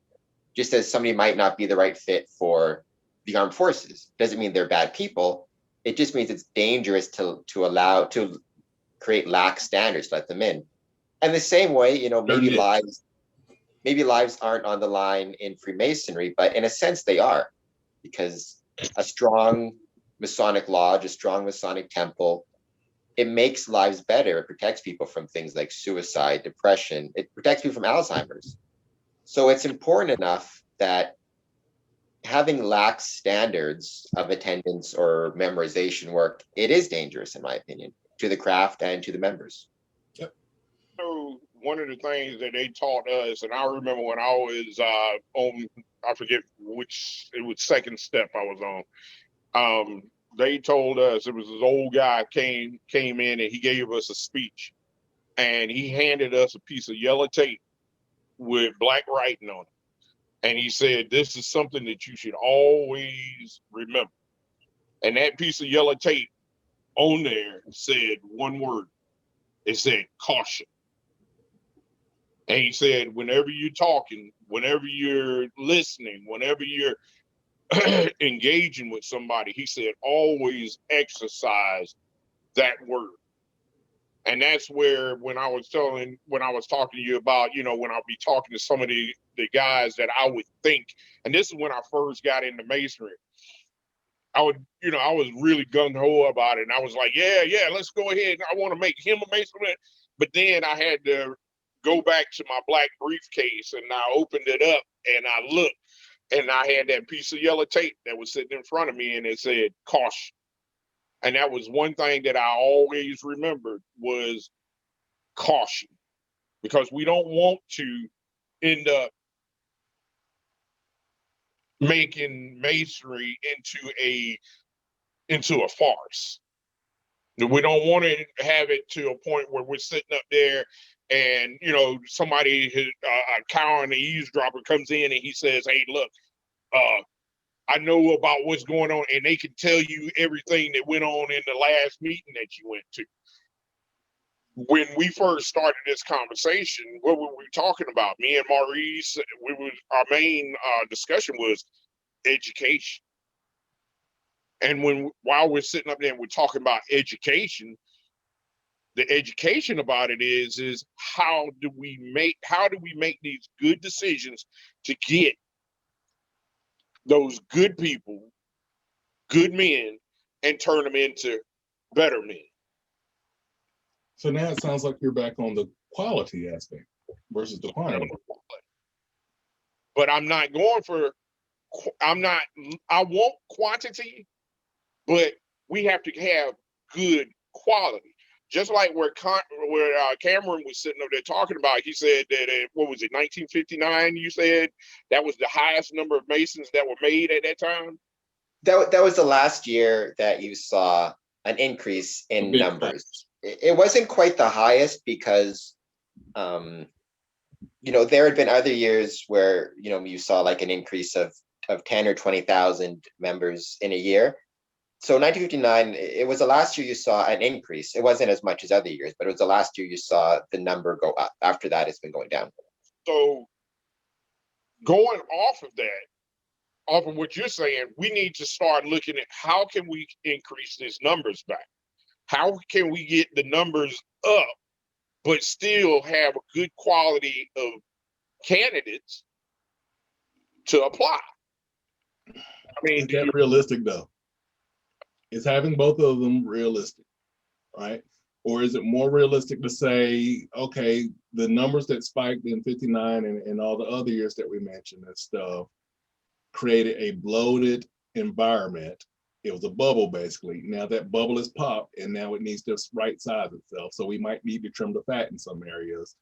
Just as somebody might not be the right fit for the armed forces. Doesn't mean they're bad people. It just means it's dangerous to create lax standards to let them in. And the same way, maybe lives aren't on the line in Freemasonry, but in a sense they are, because a strong Masonic lodge, a strong Masonic temple, it makes lives better. It protects people from things like suicide, depression. It protects people from Alzheimer's. So it's important enough that having lax standards of attendance or memorization work, it is dangerous, in my opinion, to the craft and to the members. Yep. So one of the things that they taught us, and I remember when I was on, I forget which, it was second step I was on. They told us, it was this old guy came in and he gave us a speech, and he handed us a piece of yellow tape with black writing on it, and he said, "This is something that you should always remember." And that piece of yellow tape on there said one word. It said caution. And he said, whenever you're talking, whenever you're listening, whenever you're engaging with somebody, he said, always exercise that word. And that's where when I was talking to you about, when I'll be talking to some of the guys that I would think, and this is when I first got into masonry, I was really gung-ho about it. And I was like, yeah, let's go ahead. I want to make him a mason. But then I had to go back to my black briefcase, and I opened it up and I looked, and I had that piece of yellow tape that was sitting in front of me, and it said caution. And that was one thing that I always remembered was caution, because we don't want to end up making masonry into a farce. We don't want to have it to a point where we're sitting up there and, somebody, a cow and the eavesdropper comes in and he says, "Hey, look, I know about what's going on," and they can tell you everything that went on in the last meeting that you went to. When we first started this conversation, what were we talking about? Me and Maurice, our main discussion was education. And while we're sitting up there and we're talking about education, the education about it is how do we make these good decisions to get those good people, good men, and turn them into better men. So now it sounds like you're back on the quality aspect versus the quantity. But I'm not going for, I want quantity, but we have to have good quality. Just like where Cameron was sitting up there talking about, he said that, what was it, 1959, you said that was the highest number of Masons that were made at that time? that was the last year that you saw an increase in big numbers. It wasn't quite the highest because there had been other years where you saw like an increase of 10 or 20,000 members in a year. So 1959, it was the last year you saw an increase. It wasn't as much as other years, but it was the last year you saw the number go up. After that, it's been going down. So going off of what you're saying, we need to start looking at how can we increase these numbers back? How can we get the numbers up, but still have a good quality of candidates to apply? I mean, is that realistic though? Is having both of them realistic, right? Or is it more realistic to say, okay, the numbers that spiked in 59 and all the other years that we mentioned and stuff created a bloated environment. It was a bubble basically. Now that bubble is popped and now it needs to right size itself. So we might need to trim the fat in some areas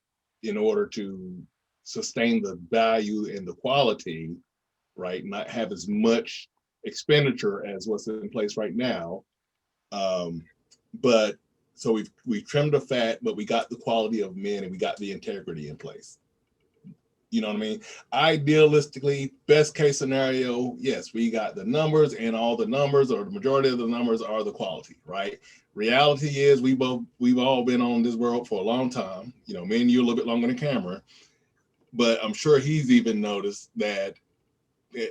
in order to sustain the value and the quality, right? Not have as much expenditure as what's in place right now. But so we've trimmed the fat, but we got the quality of men and we got the integrity in place. You know what I mean? Idealistically, best case scenario, yes, we got the numbers and all the numbers or the majority of the numbers are the quality, right? Reality is we've all been on this world for a long time. Me and you a little bit longer than camera, but I'm sure he's even noticed that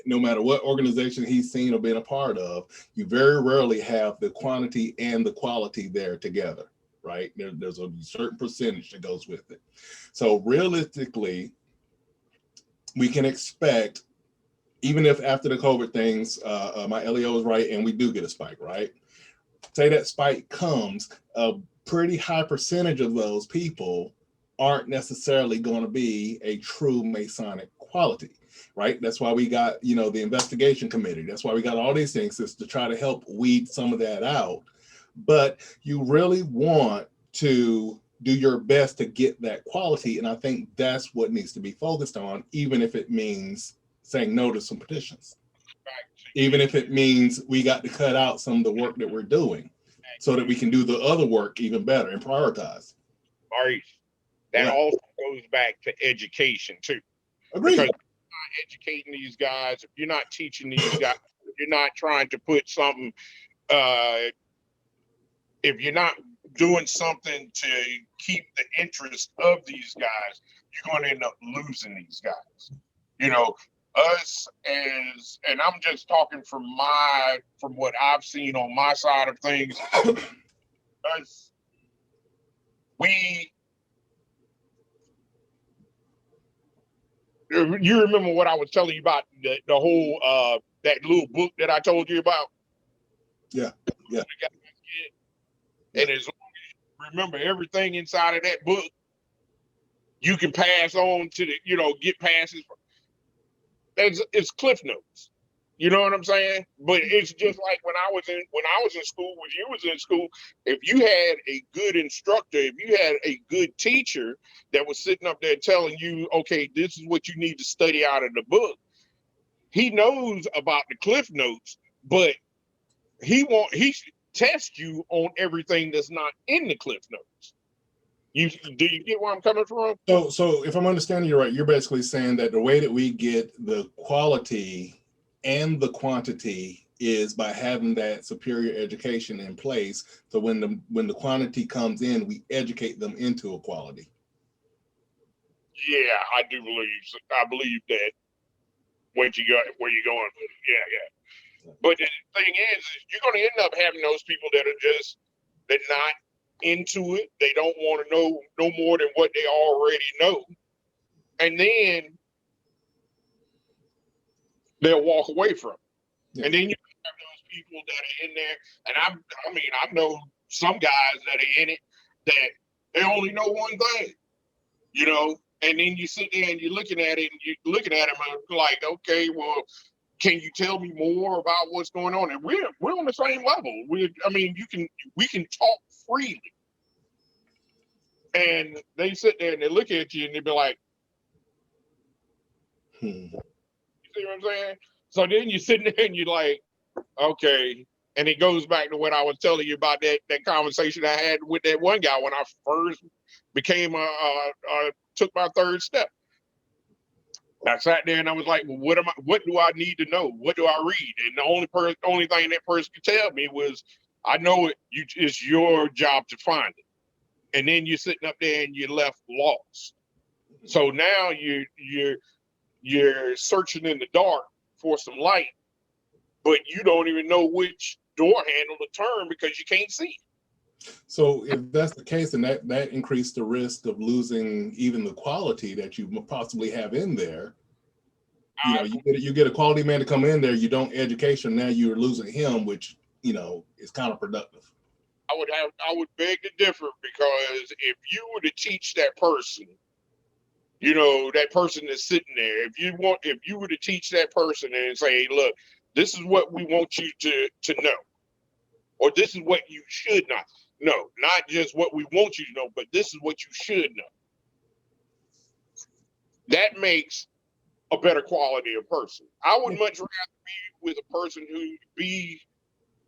no matter what organization he's seen or been a part of, you very rarely have the quantity and the quality there together, right? There's a certain percentage that goes with it. So realistically, we can expect, even if after the COVID things, my LEO is right and we do get a spike, right? Say that spike comes, a pretty high percentage of those people aren't necessarily going to be a true Masonic quality, right? That's why we got, the investigation committee. That's why we got all these things, is to try to help weed some of that out. But you really want to do your best to get that quality. And I think that's what needs to be focused on, even if it means saying no to some petitions. Even if it means we got to cut out some of the work that we're doing so that we can do the other work even better and prioritize. Maurice, that also goes back to education too. Agreed. Because if you're not educating these guys, if you're not teaching these guys, if you're not trying to put something, if you're not doing something to keep the interest of these guys, you're going to end up losing these guys. Us and I'm just talking from what I've seen on my side of things. You remember what I was telling you about the whole that little book that I told you about? Yeah. And as long as you remember everything inside of that book, you can pass on to get passes. It's Cliff Notes. You know what I'm saying? But it's just like when I was in school, when you was in school, if you had a good instructor, if you had a good teacher that was sitting up there telling you, okay, this is what you need to study out of the book, he knows about the Cliff Notes, but he should test you on everything that's not in the Cliff Notes. Do you get where I'm coming from? So if I'm understanding you right, you're basically saying that the way that we get the quality and the quantity is by having that superior education in place. So when the quantity comes in, we educate them into equality. Yeah, I do believe that where you're going with it. Yeah. But the thing is you're going to end up having those people that are they're not into it. They don't want to know no more than what they already know. And then they'll walk away from it. Yeah. And then you have those people that are in there. And I know some guys that are in it that they only know one thing, and then you sit there and you're looking at it and you're looking at them and like, okay, well, can you tell me more about what's going on? And we're on the same level. We can talk freely. And they sit there and they look at you and they be like, You see what I'm saying? So then you're sitting there and you're like, Okay. And it goes back to what I was telling you about that conversation I had with that one guy when I first became took my third step. I sat there and I was like, well, what do I need to know? What do I read? And the only thing that person could tell me was, I know it's your job to find it. And then you're sitting up there and you're left lost. So now you're searching in the dark for some light, but you don't even know which door handle to turn because you can't see. So if that's the case, then that increased the risk of losing even the quality that you possibly have in there. You know, you get a quality man to come in there, you don't education, now you're losing him, which, you know, is counterproductive. I would beg to differ, because if you were to teach that person, you know, that person is sitting there, if you were to teach that person and say, look, this is what we want you to know, or this is what you should not know, not just what we want you to know, but this is what you should know. That makes a better quality of person. I would much rather be with a person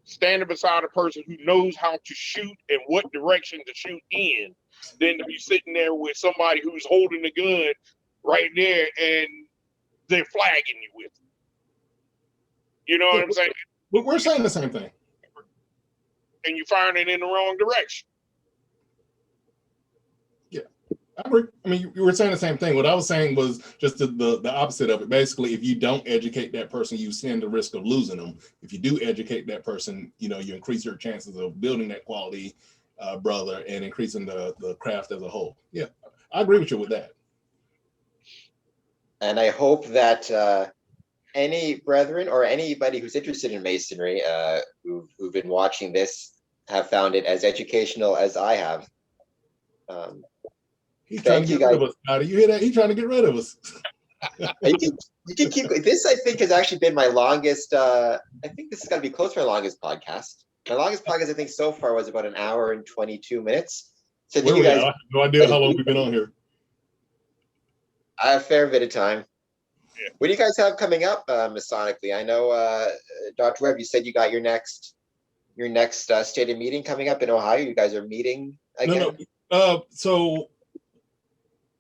standing beside a person who knows how to shoot and what direction to shoot in, than to be sitting there with somebody who's holding the gun right there and they're flagging you with it. You know what I'm saying? We're saying the same thing. And you're firing it in the wrong direction. Yeah, I agree. I mean, you were saying the same thing. What I was saying was just the opposite of it. Basically, if you don't educate that person, you stand the risk of losing them. If you do educate that person, you know, you increase your chances of building that quality brother and increasing the craft as a whole. Yeah, I agree with you with that. And I hope that any brethren or anybody who's interested in Masonry who've been watching this have found it as educational as I have. He's trying to get rid of us. How do you hear that? He's trying to get rid of us. You can keep this. I think has actually been my longest. I think this has got to be close to my longest podcast. My longest podcast, I think, so far was about 1 hour and 22 minutes. So I think you guys I have no idea how long we've been on here. A fair bit of time. Yeah. What do you guys have coming up Masonically? I know, Dr. Webb, you said you got your next stated meeting coming up in Ohio. You guys are meeting again? No. So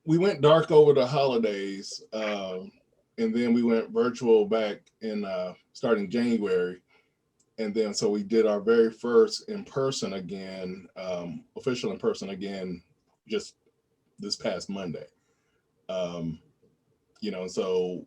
we went dark over the holidays, and then we went virtual back in starting January. And then so we did our very first in-person again, official in-person again, just this past Monday. You know, so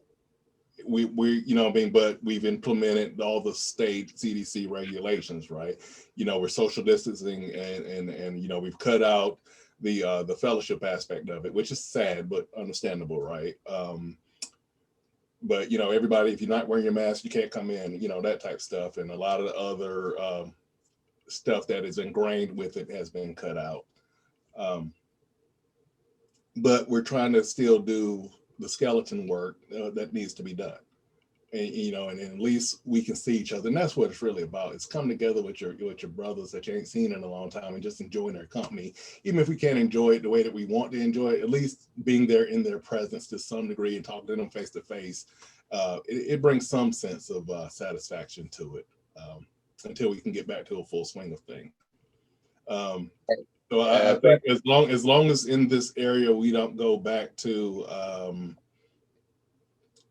we you know, I mean, but we've implemented all the state CDC regulations, right? You know, we're social distancing and you know, we've cut out the fellowship aspect of it, which is sad but understandable, right? But you know, everybody, if you're not wearing your mask, you can't come in, you know, that type of stuff, and a lot of the other stuff that is ingrained with it has been cut out. But we're trying to still do the skeleton work that needs to be done, and you know, and at least we can see each other, and that's what it's really about. It's coming together with your brothers that you ain't seen in a long time, and just enjoying their company, even if we can't enjoy it the way that we want to enjoy it. At least being there in their presence to some degree and talking to them face to face, it brings some sense of satisfaction to it until we can get back to a full swing of things. So I think as long as in this area we don't go back to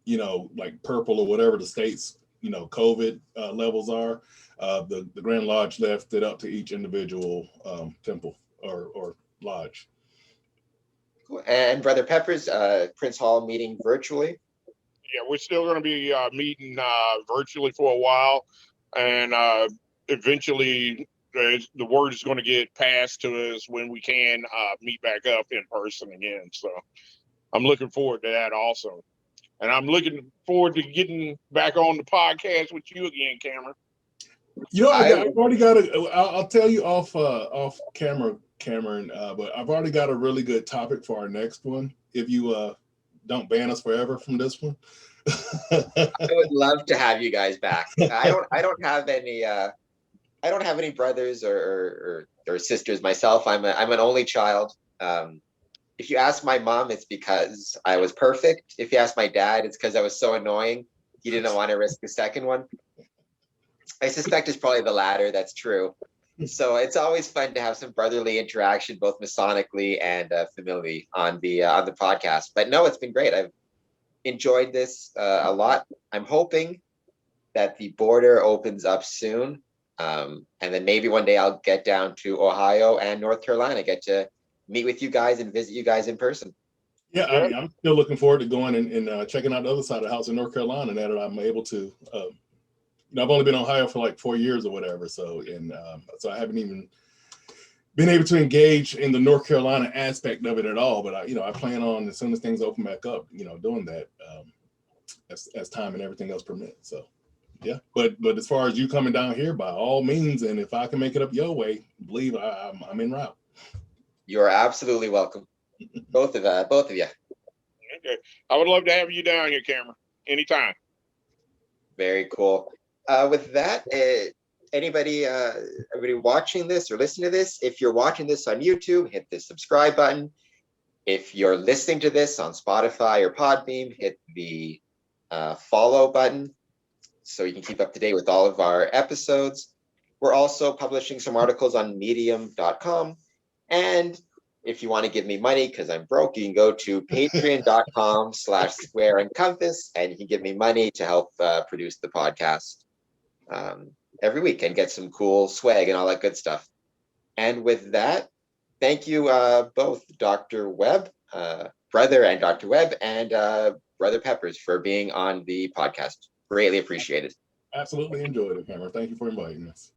you know, like purple or whatever the state's, you know, COVID levels are, the Grand Lodge left it up to each individual temple or lodge. Cool. And Brother Peppers, Prince Hall meeting virtually? Yeah, we're still going to be meeting virtually for a while, and eventually the word is going to get passed to us when we can meet back up in person again. So I'm looking forward to that also. And I'm looking forward to getting back on the podcast with you again, Cameron. You know, I've already got I'll tell you off camera, Cameron, but I've already got a really good topic for our next one. If you don't ban us forever from this one. I would love to have you guys back. I don't have any brothers or sisters myself. I'm an only child. If you ask my mom, it's because I was perfect. If you ask my dad, it's because I was so annoying. He didn't want to risk the second one. I suspect it's probably the latter. That's true. So it's always fun to have some brotherly interaction, both Masonically and familially on the podcast. But no, it's been great. I've enjoyed this a lot. I'm hoping that the border opens up soon, and then maybe one day I'll get down to Ohio and North Carolina, get to meet with you guys and visit you guys in person. Yeah, Yeah. I'm still looking forward to going and checking out the other side of the house in North Carolina. Now that I'm able to, I've only been in Ohio for like 4 years or whatever, so so I haven't even been able to engage in the North Carolina aspect of it at all. But I plan on, as soon as things open back up, doing that as time and everything else permits. So yeah, but as far as you coming down here, by all means, and if I can make it up your way, believe I'm en route. You're absolutely welcome, both of you. Okay. I would love to have you down here, Cameron, anytime. Very cool. With that, everybody watching this or listening to this, if you're watching this on YouTube, hit the subscribe button. If you're listening to this on Spotify or Podbeam, hit the follow button so you can keep up to date with all of our episodes. We're also publishing some articles on medium.com. And if you want to give me money because I'm broke, you can go to patreon.com/square and compass, and you can give me money to help produce the podcast every week and get some cool swag and all that good stuff. And with that, thank you both, Dr. Webb, Brother and Dr. Webb, and Brother Peppers for being on the podcast. Greatly appreciated. Absolutely enjoyed it, Cameron. Thank you for inviting us.